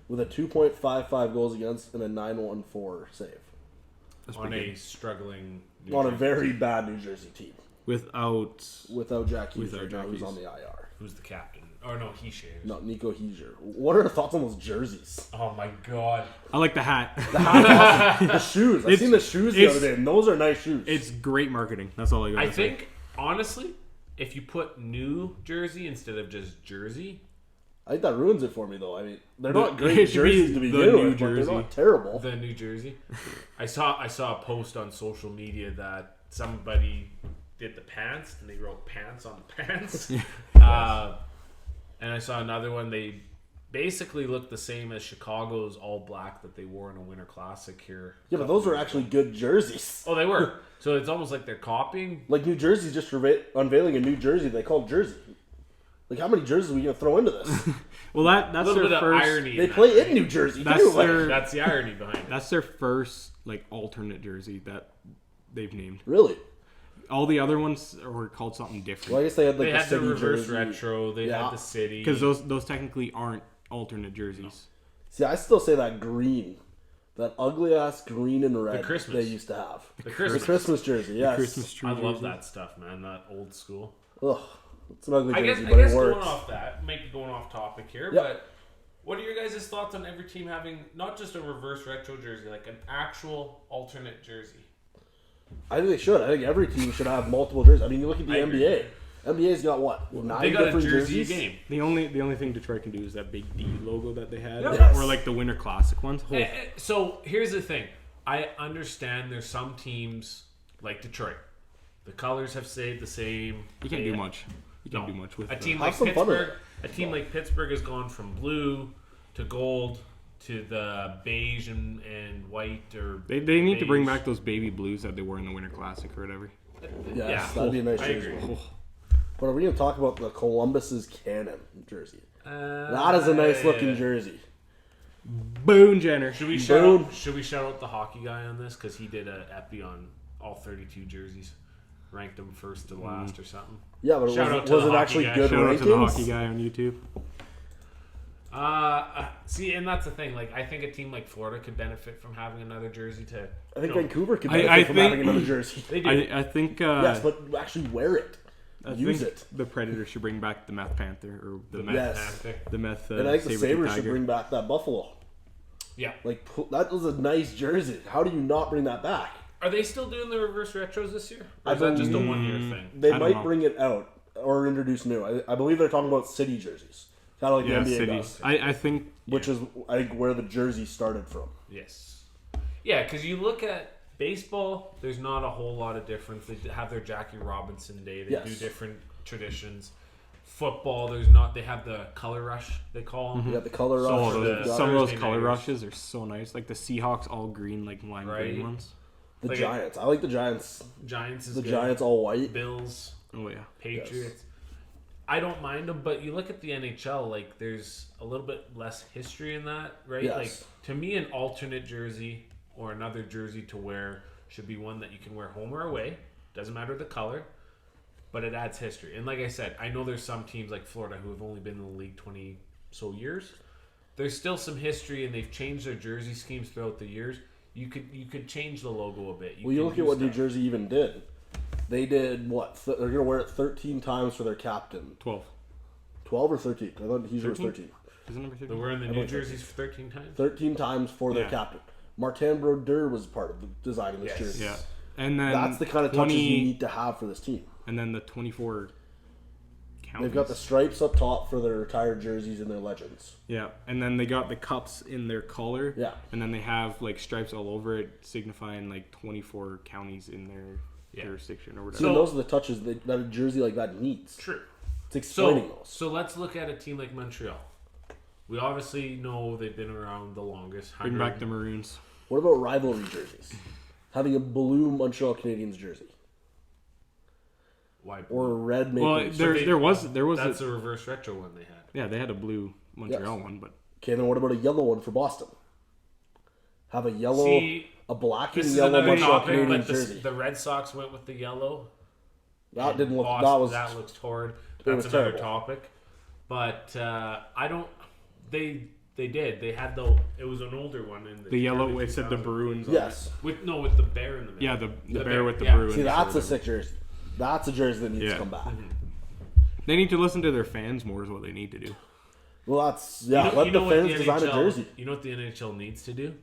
A: with a 2.55 goals against and a 914 save.
B: That's
C: On
B: pretty
C: a struggling New
A: On a
C: Jersey
A: very
C: team.
A: bad New Jersey team.
B: Without
A: Jack Hughes
B: Without
A: right now,
B: Jack
A: who's
B: Hughes.
A: on the IR.
C: Who's the captain? Oh, no, he shares.
A: No, Nico Heiser. What are your thoughts on those jerseys?
C: Oh, my God.
B: I like the hat.
A: The shoes. I've
B: It's-
A: seen the shoes the
B: it's-
A: other day, and those are nice shoes.
B: It's great marketing. That's all I got.
C: I think, honestly, if you put New Jersey instead of just Jersey,
A: I think that ruins it for me, though. I mean, they're
B: The-
A: not
B: it
A: great
B: should be
A: jerseys to
B: the
A: begin
B: New
A: with, but
B: Jersey.
A: they're not terrible.
C: the New Jersey. I saw a post on social media that somebody did the pants and they wrote pants on the pants. And I saw another one. They basically looked the same as Chicago's all black that they wore in a Winter Classic here.
A: Yeah, but those are actually good jerseys.
C: Oh, they were. So it's almost like they're copying.
A: Like New Jersey's just unveiling a new jersey they call Jersey. Like, how many jerseys are we going to throw into this?
B: Well,
C: A
B: that's
C: little
B: their
C: bit of
B: first.
C: irony.
A: They
C: in
A: play
C: that.
A: in New Jersey,
B: That's
A: too. Like,
B: their-
C: That's the irony behind it.
B: That's their first alternate jersey that they've named.
A: really?
B: All the other ones were called something
A: Well,
B: different
A: I guess they had like
C: They
A: the
C: had the
A: city
C: reverse
A: jersey.
C: retro. They
A: Yeah.
C: had the city.
B: because those technically aren't alternate jerseys.
A: See, I still say that green. That ugly ass green and red
C: Christmas.
A: they used to have.
C: The Christmas.
A: The Christmas jersey, yes.
B: Christmas tree.
C: I love
B: jersey.
C: that stuff, man. That old school.
A: Ugh. It's an ugly
C: I
A: jersey,
C: guess
A: but it
C: going
A: works.
C: off that, maybe going off topic here,
A: Yep.
C: but what are your guys' thoughts on every team having not just a reverse retro jersey, like an actual alternate jersey?
A: I think they should. I think every team should have multiple jerseys. I mean, you look at the
C: I agree.
A: NBA. NBA's got what? 9
C: They got a
A: different
C: jersey
A: jerseys?
C: game.
B: The only thing Detroit can do is that big D logo that they had,
C: Yes.
B: or like the Winter Classic ones. Oh,
C: So here's the thing. I understand there's some teams like Detroit. The colors have stayed the same.
B: you can't do much. You can't
C: No.
B: do much with
C: A team
A: Have
C: like
A: some fun with
C: Pittsburgh. A team like Pittsburgh has gone from blue to gold to the beige and white or
B: They need to bring
C: beige.
B: back those baby blues that they wore in the Winter Classic or whatever.
A: Yes,
C: Yeah.
A: that'd be a nice
C: I
A: jersey.
C: agree.
A: But are we going to talk about the Columbus's Cannon jersey? That is a nice looking jersey.
B: Boone Jenner.
C: Should we
A: Boom.
C: shout out the hockey guy on this because he did a epi on all 32 jerseys, ranked them first to last or something.
A: Yeah, but
C: Shout out
A: was
C: to the
A: it
C: hockey
A: actually
C: guy.
A: good
B: Shout out to the hockey
A: rankings?
B: guy on YouTube.
C: See, and that's the thing. Like, I think a team like Florida could benefit from having another jersey to.
A: I think
C: you know,
A: Vancouver could
B: I
A: benefit from
B: think-
A: having another jersey.
C: They do.
B: I think.
A: Yes, but actually wear it.
B: I
A: Use
B: think
A: it.
B: the Predators should bring back the Meth Panther or the Meth.
A: Yes.
C: Panther.
B: The Meth.
A: And I think the
B: Saber-tooth
A: Sabres should
B: tiger.
A: bring back that Buffalo.
C: Yeah.
A: Like, that was a nice jersey. How do you not bring that back?
C: Are they still doing the reverse retros this year? Or
A: I
C: is that just a
A: believe-
C: 1 year thing?
A: They
B: I don't
A: might
B: know.
A: bring it out or introduce new. I believe they're talking about city jerseys. Kind of like
B: Yeah,
A: the NBA
B: cities.
A: does.
B: I think.
A: Which is, I think, where the jersey started from.
C: Yes. Yeah, because you look at baseball, there's not a whole lot of difference. They have their Jackie Robinson Day. They
A: Yes.
C: do different traditions. Football, there's not. They have the color rush. They call them.
A: You got the color
B: So
A: rush.
C: the-
A: you've got
B: some of those
C: Thursday
B: color
C: nighters.
B: rushes are so nice. Like the Seahawks all green, like lime
C: Right.
B: green ones.
A: the
C: like
A: Giants. I like the Giants.
C: Giants is
A: The
C: good.
A: Giants all white.
C: Bills,
B: Oh yeah.
C: Patriots. I don't mind them, but you look at the NHL, like there's a little bit less history in that, right?
A: Yes.
C: Like to me, an alternate jersey or another jersey to wear should be one that you can wear home or away. Doesn't matter the color, but it adds history. And like I said, I know there's some teams like Florida who have only been in the league 20 so years. There's still some history, and they've changed their jersey schemes throughout the years. You could change the logo a bit.
A: Well, you
C: could
A: look at
C: do
A: what New
C: stuff.
A: Jersey even did. They did what? They're going to wear it 13 times for their captain.
B: 12.
A: 12 or 13. I thought he was 13.
B: Is it number 13?
C: They were in the New Jerseys 13 times.
A: 13 times for their captain. Martin Brodeur was part of the designing this jersey.
B: Yeah. And then
A: that's the kind of touches you need to have for this team.
B: And then the 24 counties.
A: They've got the stripes up top for their retired jerseys and their legends.
B: Yeah, and then they got the cups in their collar.
A: Yeah.
B: And then they have like stripes all over it, signifying like 24 counties in their jurisdiction or whatever.
A: So those are the touches that a jersey like that needs.
C: True.
A: It's explaining those.
C: So let's look at a team like Montreal. We obviously know they've been around the longest.
B: Bring back the Maroons.
A: What about rivalry jerseys? Having a blue Montreal Canadiens jersey.
C: Why?
A: Or a red Maple
B: Well,
A: Leafs.
B: there was.
C: That's a reverse retro one they had.
B: Yeah, they had a blue Montreal one, but
A: Okay, then what about a yellow one for Boston? Have a yellow, a black and
C: This is
A: yellow
C: another
A: Montreal
C: topic,
A: Canadiens
C: but
A: jersey.
C: the Red Sox went with the yellow.
A: That didn't look.
C: Boston,
A: that
C: that looks torrid.
A: was
C: That's another
A: terrible.
C: topic. But I don't. They did. They had it was an older one in
B: the yellow.
C: early
B: It said the
C: 2000s.
B: Bruins.
A: Yes.
C: With the bear in the middle.
B: Yeah, the bear with the
C: yeah.
B: Bruins.
A: See, that's
B: or
A: a sick jersey. That's a jersey that needs to come back.
B: They need to listen to their fans more. Is what they need to do.
A: Well, that's let
C: what
A: the fans design a
C: NHL
A: jersey.
C: You know what the NHL needs to do?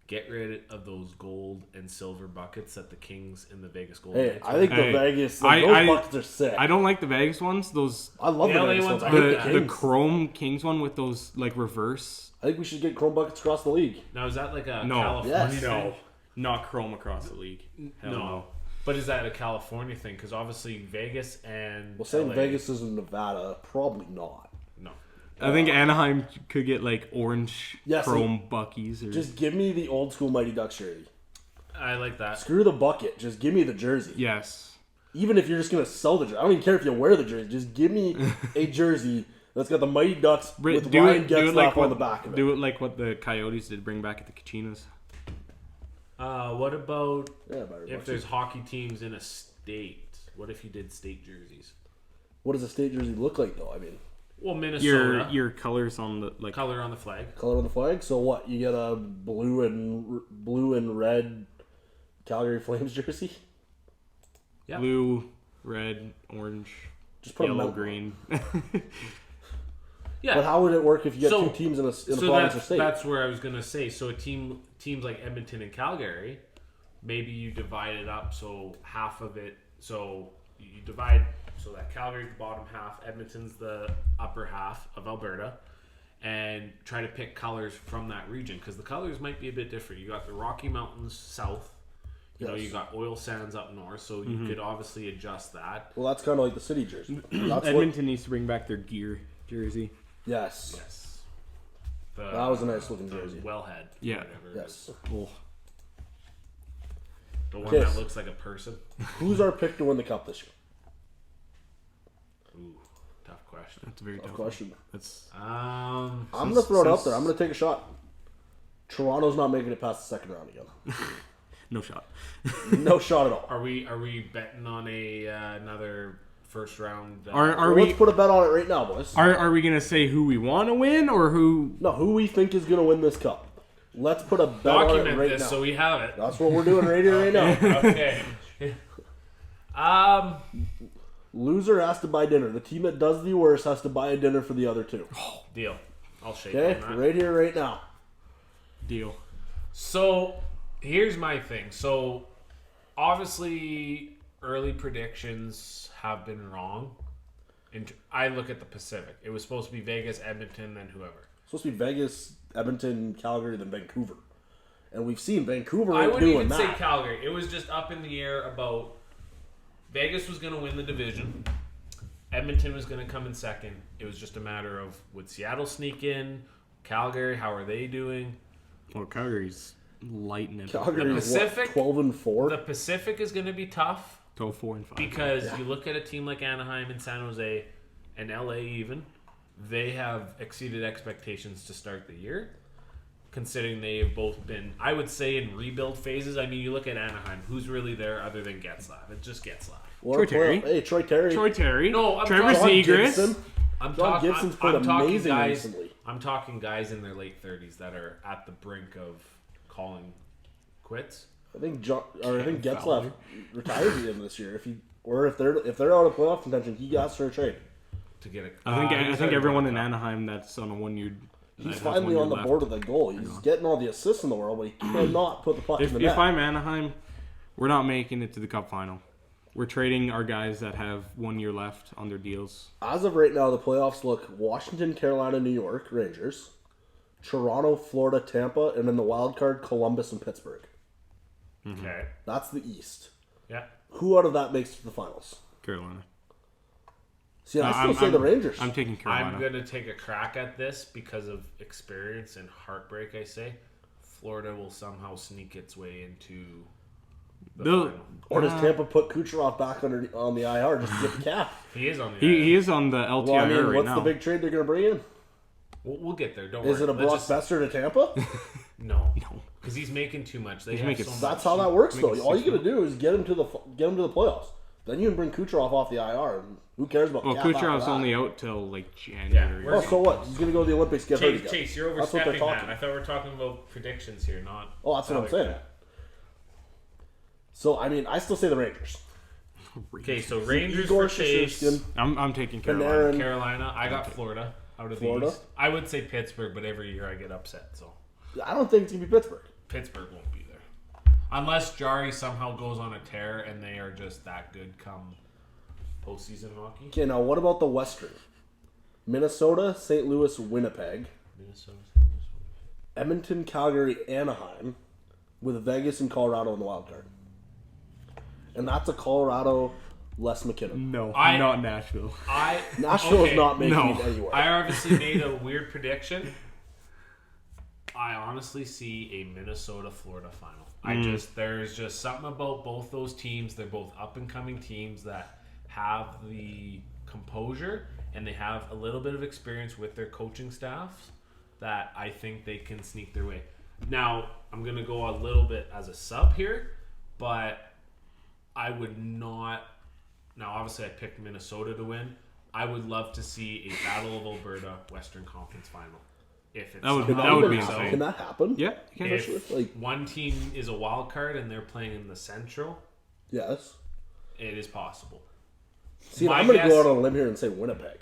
C: Get rid of those gold and silver buckets that the Kings and the Vegas Golden
A: Hey,
C: Knights
A: I think
B: Hey,
A: the Vegas those
B: I-
A: buckets are sick.
B: I don't like the Vegas ones. Those
A: I love
C: The
A: the
C: LA
A: Vegas
C: ones
A: ones. I
C: are
A: hate
C: good.
A: the
B: the
A: Kings.
B: Chrome Kings one with those like reverse.
A: I think we should get chrome buckets across the league.
C: Now is that like a
B: No.
C: California
A: Yes.
C: thing?
B: Not Chrome across the league. Hell
C: No. But is that a California thing? Because obviously Vegas and
A: Well, saying
C: LA,
A: Vegas is in Nevada, probably not.
C: No.
B: I think Anaheim could get like orange
A: Yeah,
B: Chrome Buckies. Or
A: Just give me the old school Mighty Ducks jersey.
C: I like that.
A: Screw the bucket. Just give me the jersey.
B: yes.
A: Even if you're just gonna sell the jersey, I don't even care if you wear the jersey. Just give me a jersey that's got the Mighty Ducks with Ryan Getzlaf on the back of it.
B: Do it like what the Coyotes did. Bring back at the Kachinas.
C: What about
A: Yeah, very
C: if
A: much.
C: there's hockey teams in a state? What if you did state jerseys?
A: What does a state jersey look like, though? I mean,
C: Well, Minnesota.
B: Your colors on the like.
C: color on the flag.
A: color on the flag. So what? You get a blue and red Calgary Flames jersey.
C: Yeah.
B: Blue, red, orange,
A: Just put
B: yellow,
A: them
B: green.
C: Yeah.
A: But how would it work if you get
C: So-
A: two teams in a
C: So
A: province or state?
C: that's where I was gonna say. So teams like Edmonton and Calgary, maybe you divide it up so half of it. So you divide so that Calgary's the bottom half, Edmonton's the upper half of Alberta, and try to pick colors from that region because the colors might be a bit different. You got the Rocky Mountains south. You know,
A: Yes.
C: you got oil sands up north, so you could obviously adjust that.
A: Well, that's kind of like the city jersey. That's what,
B: Edmonton needs to bring back their gear jersey.
A: yes.
C: Yes.
A: That was a nice looking
C: the
A: jersey.
C: Wellhead.
B: Yeah.
C: Whatever it
A: Yes.
C: is.
B: Oh.
C: The one
A: Okay.
C: that looks like a person.
A: Who's our pick to win the cup this year?
C: Ooh, tough question.
B: That's a very
A: Tough
B: tough
A: question.
B: That's
A: I'm gonna throw it out there. I'm gonna take a shot. Toronto's not making it past the second round again.
B: no shot.
A: No shot at all.
C: Are we betting on a another first round?
B: Are
A: Well,
B: we
A: let's put a bet on it right now, boys.
B: are we gonna say who we want to win or who?
A: No, who we think is gonna win this cup? Let's put a bet on it
C: document
A: right
C: this
A: now.
C: so we have it?
A: That's what we're doing right here, right now.
C: Okay.
A: Loser has to buy dinner. The team that does the worst has to buy a dinner for the other two.
C: Deal. I'll shake
A: Okay,
C: on that.
A: right here, right now.
B: Deal.
C: So here's my thing. So obviously, early predictions have been wrong. And I look at the Pacific. It was supposed to be Vegas, Edmonton, then whoever.
A: It's supposed to be Vegas, Edmonton, Calgary, then Vancouver. And we've seen Vancouver
C: I
A: ain't
C: wouldn't
A: doing
C: even say
A: that.
C: Calgary. It was just up in the air about Vegas was going to win the division. Edmonton was going to come in second. It was just a matter of would Seattle sneak in? Calgary, how are they doing?
B: Well, Calgary's lighting it.
A: Calgary
C: The
A: is what,
C: Pacific-
A: 12-4.
C: The Pacific is going to be tough
B: 12-4-5.
C: because you look at a team like Anaheim and San Jose and LA even, they have exceeded expectations to start the year. Considering they have both been, I would say, in rebuild phases. I mean, you look at Anaheim. Who's really there other than Getzlaf? It's just Getzlaf.
A: Or
B: Troy Terry.
A: Hey, Troy Terry.
B: Troy Terry.
C: No, I'm
B: Trevor
C: talking-
A: John
B: Zegras.
A: Gibson. John Gibson's played amazing
C: guys.
A: recently.
C: I'm talking guys in their late 30s that are at the brink of calling quits.
A: I think Getzlaf retires at the end of this year. If they're out of playoff contention, he got to a trade.
C: to get a.
B: I think everyone in Anaheim that's on a 1 year.
A: He's finally on the board of the goal. He's getting all the assists in the world, but he cannot put the puck in the net.
B: If I'm Anaheim, we're not making it to the Cup final. We're trading our guys that have 1 year left on their deals.
A: As of right now, the playoffs look Washington, Carolina, New York, Rangers, Toronto, Florida, Tampa, and then the wild card, Columbus and Pittsburgh.
C: Okay.
A: That's the East.
C: Yeah.
A: Who out of that makes it to the finals?
B: Carolina.
A: See, I still say the Rangers.
B: I'm taking Carolina.
C: I'm going to take a crack at this because of experience and heartbreak, I say. Florida will somehow sneak its way into the final.
A: Or does Tampa put Kucherov back on the IR just to get the cap?
C: He is on the
B: He is on the LTIR
A: Well, I mean,
B: right
A: what's
B: now.
A: the big trade they're going to bring in?
C: We'll get there. Don't worry.
A: Is it a Brock Besser to Tampa?
C: No. Because he's making too much. They have
B: making
C: so much.
A: That's how that works, though. All you got to do is get him to the playoffs. Then you can bring Kucherov off the IR, and who cares about?
B: Well,
A: the cap
B: Kucherov's
A: after that?
B: only out till like January.
C: Yeah,
A: Oh, so what? He's gonna go to the Olympics. Get hurt again.
C: Chase, you're
A: That's what they're
C: overstepping
A: talking.
C: that. I thought we were talking about predictions here, not.
A: Oh, that's what I'm saying. So I mean, I still say the Rangers.
C: Okay, so Rangers
A: Igor
C: for Chase.
A: Shesterkin,
B: I'm taking Carolina.
A: Panarin.
C: Carolina. I got Florida out of
A: Florida?
C: the East. I would say Pittsburgh, but every year I get upset. So
A: I don't think it's gonna be Pittsburgh.
C: Pittsburgh won't be there unless Jari somehow goes on a tear and they are just that good come postseason hockey.
A: Okay, now what about the Western? Minnesota, St. Louis, Winnipeg,
C: Minnesota.
A: Edmonton, Calgary, Anaheim, with Vegas and Colorado in the wild card. And that's a Colorado less McKinnon.
B: No, not Nashville.
A: Nashville is not making
B: No.
A: it anywhere.
C: I obviously made a weird prediction. I honestly see a Minnesota-Florida final. There's just something about both those teams. They're both up-and-coming teams that have the composure and they have a little bit of experience with their coaching staffs that I think they can sneak their way. Now, I'm going to go a little bit as a sub here, but I would not... Now, obviously, I picked Minnesota to win. I would love to see a Battle of Alberta Western Conference final. If it's
B: That would be insane.
A: Can that happen?
B: Yeah, you can.
C: If one team is a wild card and they're playing in the Central,
A: Yes.
C: it is possible.
A: See,
C: My
A: I'm going to
C: guess-
A: go out on a limb here and say Winnipeg.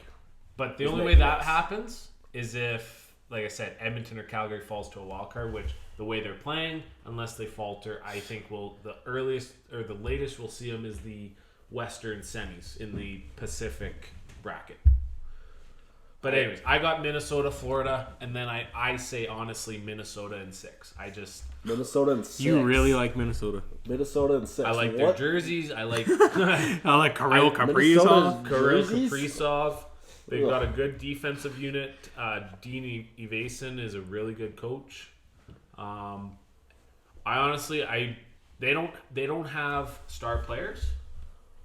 C: But the only way that happens is if, like I said, Edmonton or Calgary falls to a wild card, which the way they're playing, unless they falter, I think the earliest or the latest we'll see them is the Western semis in the Pacific bracket. But anyways, I got Minnesota, Florida, and then I say honestly Minnesota in 6.
A: Minnesota and 6.
B: You really like Minnesota.
A: Minnesota and 6.
C: I like their jerseys. I like
B: I like Kirill Kaprizov.
A: Minnesota's
C: Kirill
A: jerseys?
C: Kaprizov. They've got a good defensive unit. Dean Evason is a really good coach. I honestly, they don't have star players,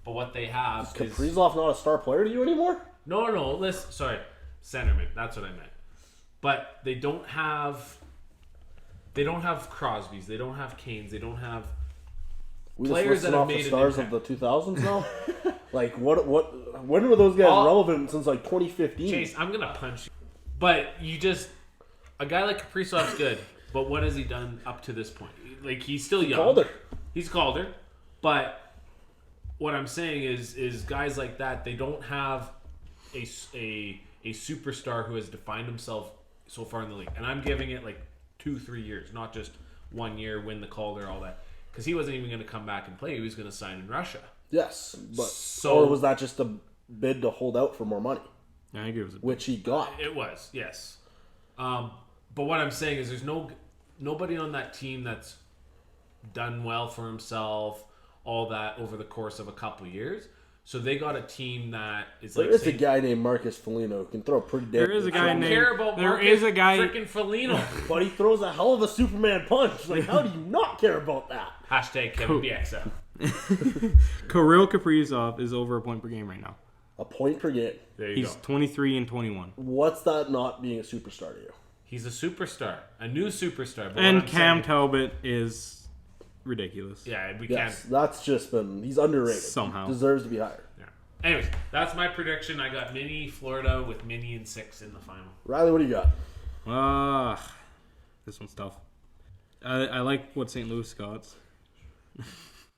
C: but what they have
A: Is Kaprizov not a star player to you anymore?
C: no. Listen, sorry, centerman. That's what I meant. But they don't have Crosbys. They don't have Canes. They don't have
A: We
C: players
A: just
C: that
A: listed
C: have
A: off the
C: made an
A: stars of the 2000s now. Like when were those guys relevant since like 2015?
C: Chase, I'm gonna punch you. But a guy like Kaprizov's good, but what has he done up to this point? Like he's still young.
A: Calder.
C: He's Calder, but what I'm saying is guys like that, they don't have a superstar who has defined himself so far in the league, and I'm giving it like 2-3 years, not just 1 year, win the Calder, all that, because he wasn't even going to come back and play. He was going to sign in Russia.
A: Yes, but or was that just a bid to hold out for more money?
B: I think it was.
A: Which he got.
C: It was, yes. But what I'm saying is there's nobody on that team that's done well for himself, all that over the course of a couple years. So they got a team that is like...
A: There is a guy named Marcus Foligno who can throw pretty damn
B: There is a
A: good.
B: guy
C: I don't
B: named-
C: care about
B: there
C: Marcus
B: is a guy-
C: freaking Foligno.
A: But he throws a hell of a Superman punch. Like, how do you not care about that?
C: Hashtag Kevin Bieksa.
B: Kirill Kaprizov is over a point per game right now.
A: A point per game.
C: There you
B: He's
C: go.
B: 23 and 21.
A: What's that not being a superstar to you?
C: He's a superstar. A new superstar. But
B: And
C: what I'm
B: Cam
C: saying-
B: Talbot is ridiculous.
C: Yeah, we
A: Yes,
C: can't...
A: that's just been... He's underrated.
B: Somehow.
A: Deserves to be higher.
C: Yeah. Anyways, that's my prediction. I got Mini Florida with Mini and 6 in the final.
A: Riley, what do you got?
B: This one's tough. I like what St. Louis got.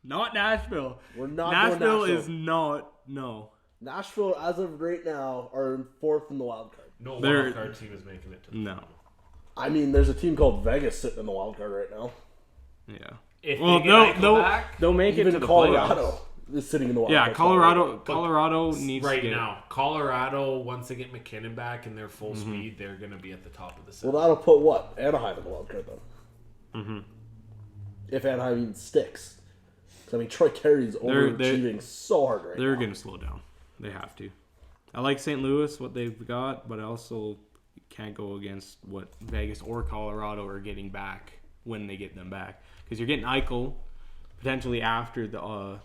B: Not Nashville.
A: We're not
B: Nashville
A: going Nashville.
B: is not. No.
A: Nashville, as of right now, are in 4th in the wild card.
C: No wild card team is making it to the final.
A: I mean, there's a team called Vegas sitting in the wild card right now.
B: Yeah.
C: If
B: Well,
C: they get Eichel back,
B: they'll make
A: Even
B: it to the
A: Colorado
B: playoffs.
A: is sitting in the wild
B: Yeah,
A: card.
B: Colorado needs
C: right
B: to get
C: now, Colorado, once they get McKinnon back and they're full speed, they're going to be at the top of the
A: Well,
C: seven.
A: that'll put what? Anaheim in the wild card, then. If Anaheim even sticks. 'Cause, I mean, Troy Carey's overachieving so hard right now.
B: They're going to slow down. They have to. I like St. Louis, what they've got, but I also can't go against what Vegas or Colorado are getting back when they get them back. Because you're getting Eichel potentially after the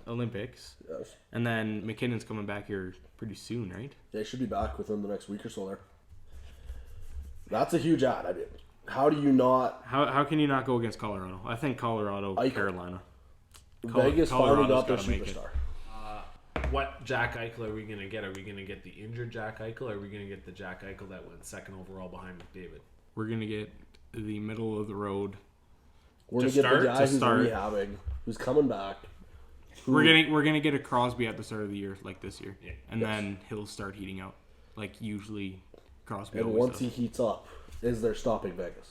B: Olympics.
A: Yes.
B: And then McKinnon's coming back here pretty soon, right?
A: They should be back within the next week or so there. That's a huge ad. I mean, how do you not...
B: How can you not go against Colorado? I think Colorado,
A: Eichel.
B: Carolina.
A: Vegas finally got their
B: Colorado's gotta make it.
A: superstar.
C: What Jack Eichel are we going to get? Are we going to get the injured Jack Eichel, or are we going to get the Jack Eichel that went second overall behind McDavid?
B: We're going to get the middle of the road.
A: We're
C: To
A: going to get the
C: start-
A: guy
B: to
A: who's
B: start.
A: rehabbing, who's coming back.
B: We're gonna get a Crosby at the start of the year, like this year, and then he'll start heating up, like usually Crosby.
A: And
B: always
A: once
B: does.
A: he heats up, is there stopping Vegas?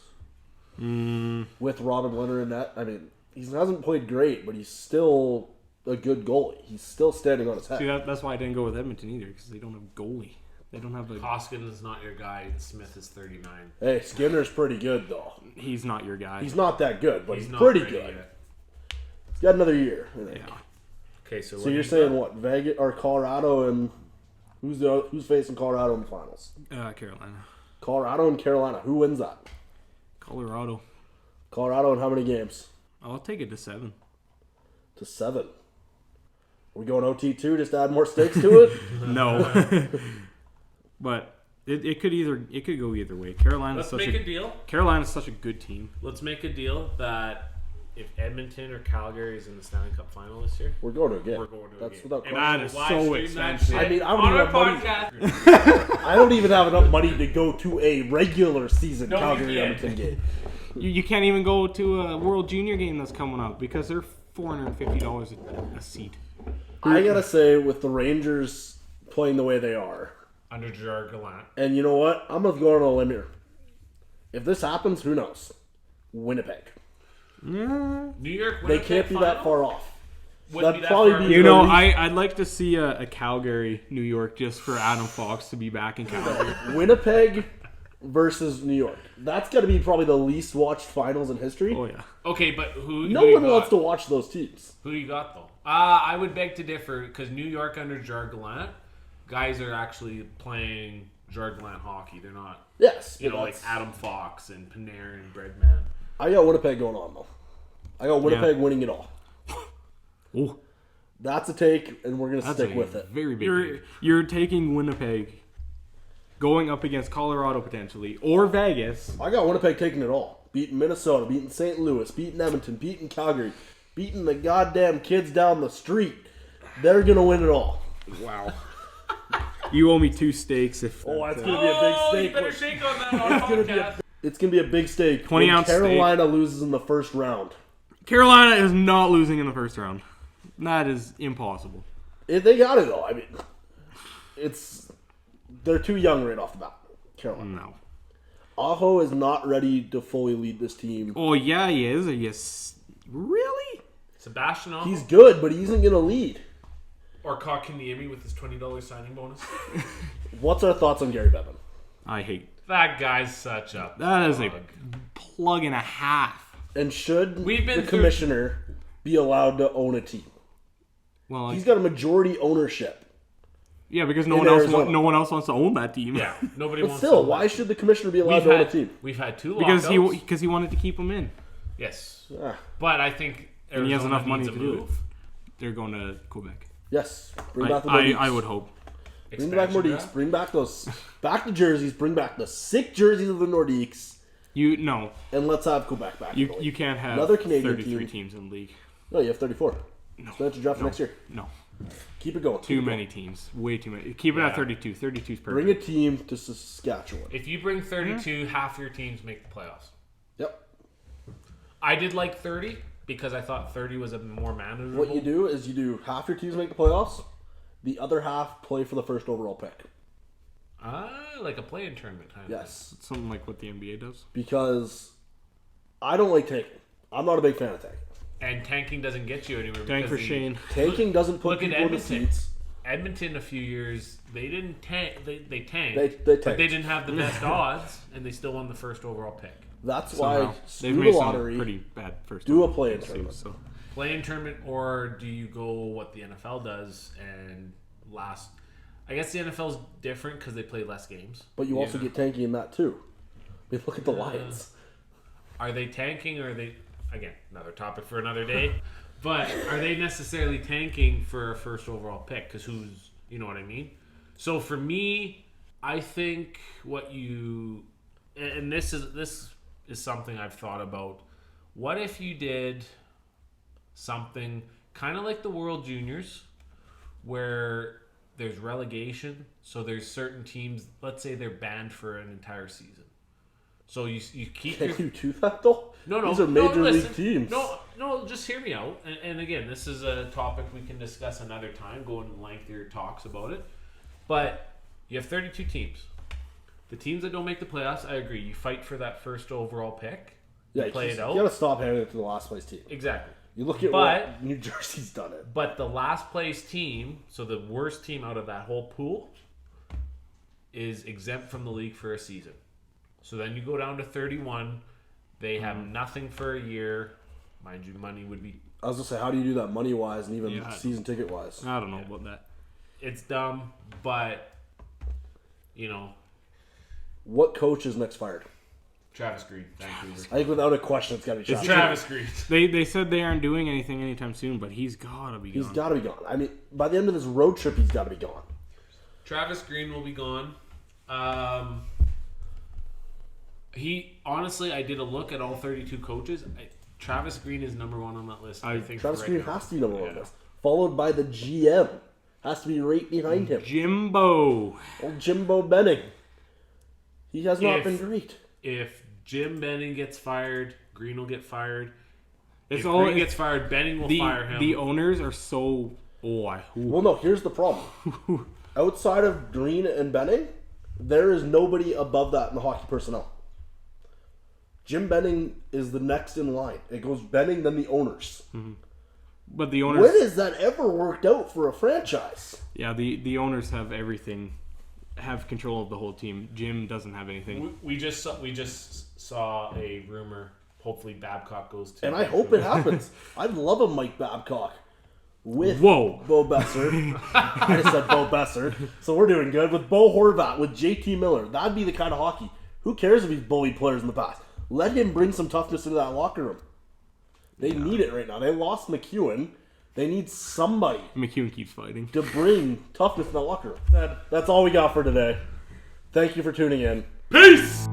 A: With Robin Leonard in net, I mean, he hasn't played great, but he's still a good goalie. He's still standing on his head.
B: See, that's why I didn't go with Edmonton either, because they don't have goalie. They don't have a.
C: Hoskins is not your guy, and Smith is 39.
A: Hey, Skinner's pretty good, though.
B: He's not your guy.
A: He's not that good, but he's
C: not
A: pretty
C: ready
A: good.
C: yet.
A: He's got another year. I think.
B: Yeah.
C: Okay, so
A: So
C: what
A: you're
C: do you
A: saying
C: got?
A: what? Vegas or Colorado and who's facing Colorado in the finals?
B: Carolina,
A: Colorado and Carolina. Who wins that?
B: Colorado.
A: Colorado in how many games?
B: I'll take it to 7.
A: To 7. Are we going OT2 just to add more stakes to it?
B: No, but it could go either way.
C: Let's make a deal.
B: Carolina's such a good team.
C: Let's make a deal that if Edmonton or Calgary is in the Stanley Cup final this year,
A: We're going to a game.
C: we're going to a
A: That's
C: game.
A: without
C: And
A: question.
C: I
B: That is
C: will
B: so
C: live stream that
B: expensive.
C: shit
A: I mean, I don't
C: on
A: even
C: our
A: have money.
C: podcast.
A: I don't even have enough money to go to a regular season
C: No, you
A: Calgary
C: can't.
A: Edmonton game.
B: You can't even go to a World Junior game that's coming up because they're $450 a seat.
A: I gotta say, with the Rangers playing the way they are,
C: Under Gerard Gallant.
A: and you know what? I'm gonna go on a limb here. If this happens, who knows? Winnipeg.
C: New York,
A: They
C: Winnipeg
A: can't be
C: final?
A: that far off.
C: Wouldn't
A: That'd
C: be that
A: probably
C: far
A: be-
C: away.
B: You know,
A: least-
B: I'd like to see a Calgary, New York, just for Adam Fox to be back in Calgary.
A: Winnipeg versus New York. That's got to be probably the least watched finals in history.
B: Oh yeah.
C: Okay, but who?
A: No
C: who you
A: one wants
C: got?
A: to watch those teams.
C: Who you got though? I would beg to differ because New York under Gerard Gallant, guys are actually playing Gerard Gallant hockey. They're not,
A: Yes,
C: you
A: but
C: know, like
A: that's-
C: Adam Fox and Panarin and Breadman.
A: I got Winnipeg going on though. I got Winnipeg winning it all.
B: Oh,
A: That's a take, and we're gonna stick with it.
B: Very big. You're taking Winnipeg, going up against Colorado potentially, or Vegas.
A: I got Winnipeg taking it all. Beating Minnesota, beating St. Louis, beating Edmonton, beating Calgary, beating the goddamn kids down the street. They're gonna win it all.
B: Wow. You owe me 2 steaks if.
A: Oh, that's gonna be a big
C: You
A: stake.
C: better shake on that on podcast.
A: It's gonna be a big stake.
B: 20-ounce steak.
A: Carolina loses in the first round.
B: Carolina is not losing in the first round. That is impossible.
A: They got it though. I mean, they're too young right off the bat. Carolina.
B: No.
A: Aho is not ready to fully lead this team.
B: Oh yeah, he is. Yes. Really?
C: Sebastian Aho
A: He's good, but he isn't gonna lead.
C: or Kotkaniemi with his $20 signing bonus.
A: What's our thoughts on Gary Bevin?
B: I hate.
C: That guy's such a
B: That is a
C: plug.
B: plug and a half.
A: And should
C: We've been
A: the
C: through-
A: commissioner be allowed to own a team?
B: Well,
A: He's got a majority ownership.
B: yeah, because
A: in Arizona.
B: no one else wants to own that team.
C: Yeah, nobody
A: But
C: wants
A: still,
C: to
A: why should the commissioner be allowed
C: we've
A: to own a
C: had,
A: team?
C: we've had 2
B: because
C: lockouts.
B: he wanted to keep him in.
C: Yes.
A: Ah,
C: But I think
B: And he has
C: Arizona
B: enough money
C: needs
B: to
C: a
B: do it.
C: move.
B: They're going to Quebec.
A: yes. Bring back the Nordiques.
B: I would hope.
A: Bring back
C: Expansion
A: Nordiques.
C: draft?
A: Bring back those back the jerseys. Bring back the sick jerseys of the Nordiques.
B: No,
A: And let's have Quebec back. in the league.
B: you can't have
A: Another Canadian
B: 33
A: team.
B: teams in the league.
A: No, you have 34. No. Expansion draft for next year.
B: No,
A: Keep it going.
B: too many teams. Way too many. Keep it
C: Yeah.
B: at 32. 32 is perfect.
A: Bring a team to Saskatchewan.
C: If you bring 32, half your teams make the playoffs.
A: Yep.
C: I did like 30 because I thought 30 was a more manageable.
A: What you do is you do half your teams make the playoffs, The other half play for the first overall pick.
C: Like a play-in tournament kind of.
A: Yes.
B: Something like what the NBA does.
A: Because I don't like tanking. I'm not a big fan of tanking.
C: And tanking doesn't get you anywhere.
B: Tank for
C: because
B: Shane.
A: Tanking doesn't put
C: look at
A: people in the
C: Edmonton.
A: seats.
C: Edmonton a few years, they didn't tank. They tanked.
A: They
C: but
A: tanked.
C: they didn't have the best odds, and they still won the first overall pick.
A: That's
B: Somehow.
A: why
B: They've
A: screw
B: made
A: the
B: some
A: lottery.
B: pretty bad first.
A: Do a
B: overall
A: play-in
B: picks,
A: tournament.
B: So.
C: Play-in tournament, or do you go what the NFL does and last? I guess the NFL's different because they play less games.
A: But you also get tanking in that too. I mean, look at the Lions.
C: Are they tanking, or are they, again, another topic for another day, but are they necessarily tanking for a first overall pick? Because who's, you know what I mean? So for me, I think what you, and this is something I've thought about. What if you did something kind of like the World Juniors, where there's relegation, so there's certain teams, let's say they're banned for an entire season. So you keep
A: Can
C: your...
A: you do that though?
C: No.
A: These are major league
C: listen.
A: teams.
C: No, just hear me out. And again, this is a topic we can discuss another time, go into lengthier talks about it. But you have 32 teams. The teams that don't make the playoffs, I agree. You fight for that first overall pick.
A: Yeah,
C: You play it out.
A: You gotta stop handing it to the last place team.
C: Exactly.
A: You look at
C: But-
A: what New Jersey's done it.
C: But the last place team, so the worst team out of that whole pool, is exempt from the league for a season. So then you go down to 31. They have nothing for a year. Mind you, money would be...
A: I was gonna say, how do you do that money wise and even
B: Yeah.
A: season ticket wise?
B: I don't know about that.
C: It's dumb, but, you know,
A: What coach is next fired?
C: Travis Green, Vancouver.
A: I think without a question, it's gotta be
C: It's
A: Travis.
C: Travis Green.
B: They said they aren't doing anything anytime soon, but he's gotta be gone.
A: He's gotta be gone. I mean, by the end of this road trip, he's gotta be gone.
C: Travis Green will be gone. He honestly, I did a look at all 32 coaches. Travis Green is number one on that list. I think
A: Travis
C: right
A: Green
C: now.
A: has to be number one on this. Followed by the GM. Has to be right behind him.
B: Jimbo.
A: Old Jimbo Benning. He has not
C: If-
A: been great.
C: If Jim Benning gets fired, Green will get fired.
B: It's
C: If
B: all
C: Green gets fired, Benning will fire him.
B: The owners are so.
A: Well, no, here's the problem. Outside of Green and Benning, there is nobody above that in the hockey personnel. Jim Benning is the next in line. It goes Benning, then the owners.
B: But the owners.
A: When has that ever worked out for a franchise?
B: Yeah, the owners have everything, have control of the whole team. Jim doesn't have anything.
C: we just saw a rumor. Hopefully Babcock goes to.
A: And I hope it happens. I'd love a Mike Babcock with
B: Whoa.
A: Bo Besser. I just said Bo Besser. So we're doing good. With Bo Horvat, with JT Miller. That'd be the kind of hockey. Who cares if he's bullied players in the past? Let him bring some toughness into that locker room. They need it right now. They lost McEwen. They need somebody
B: McEwen keeps fighting.
A: to bring toughness in that locker room. That's all we got for today. Thank you for tuning in.
C: Peace.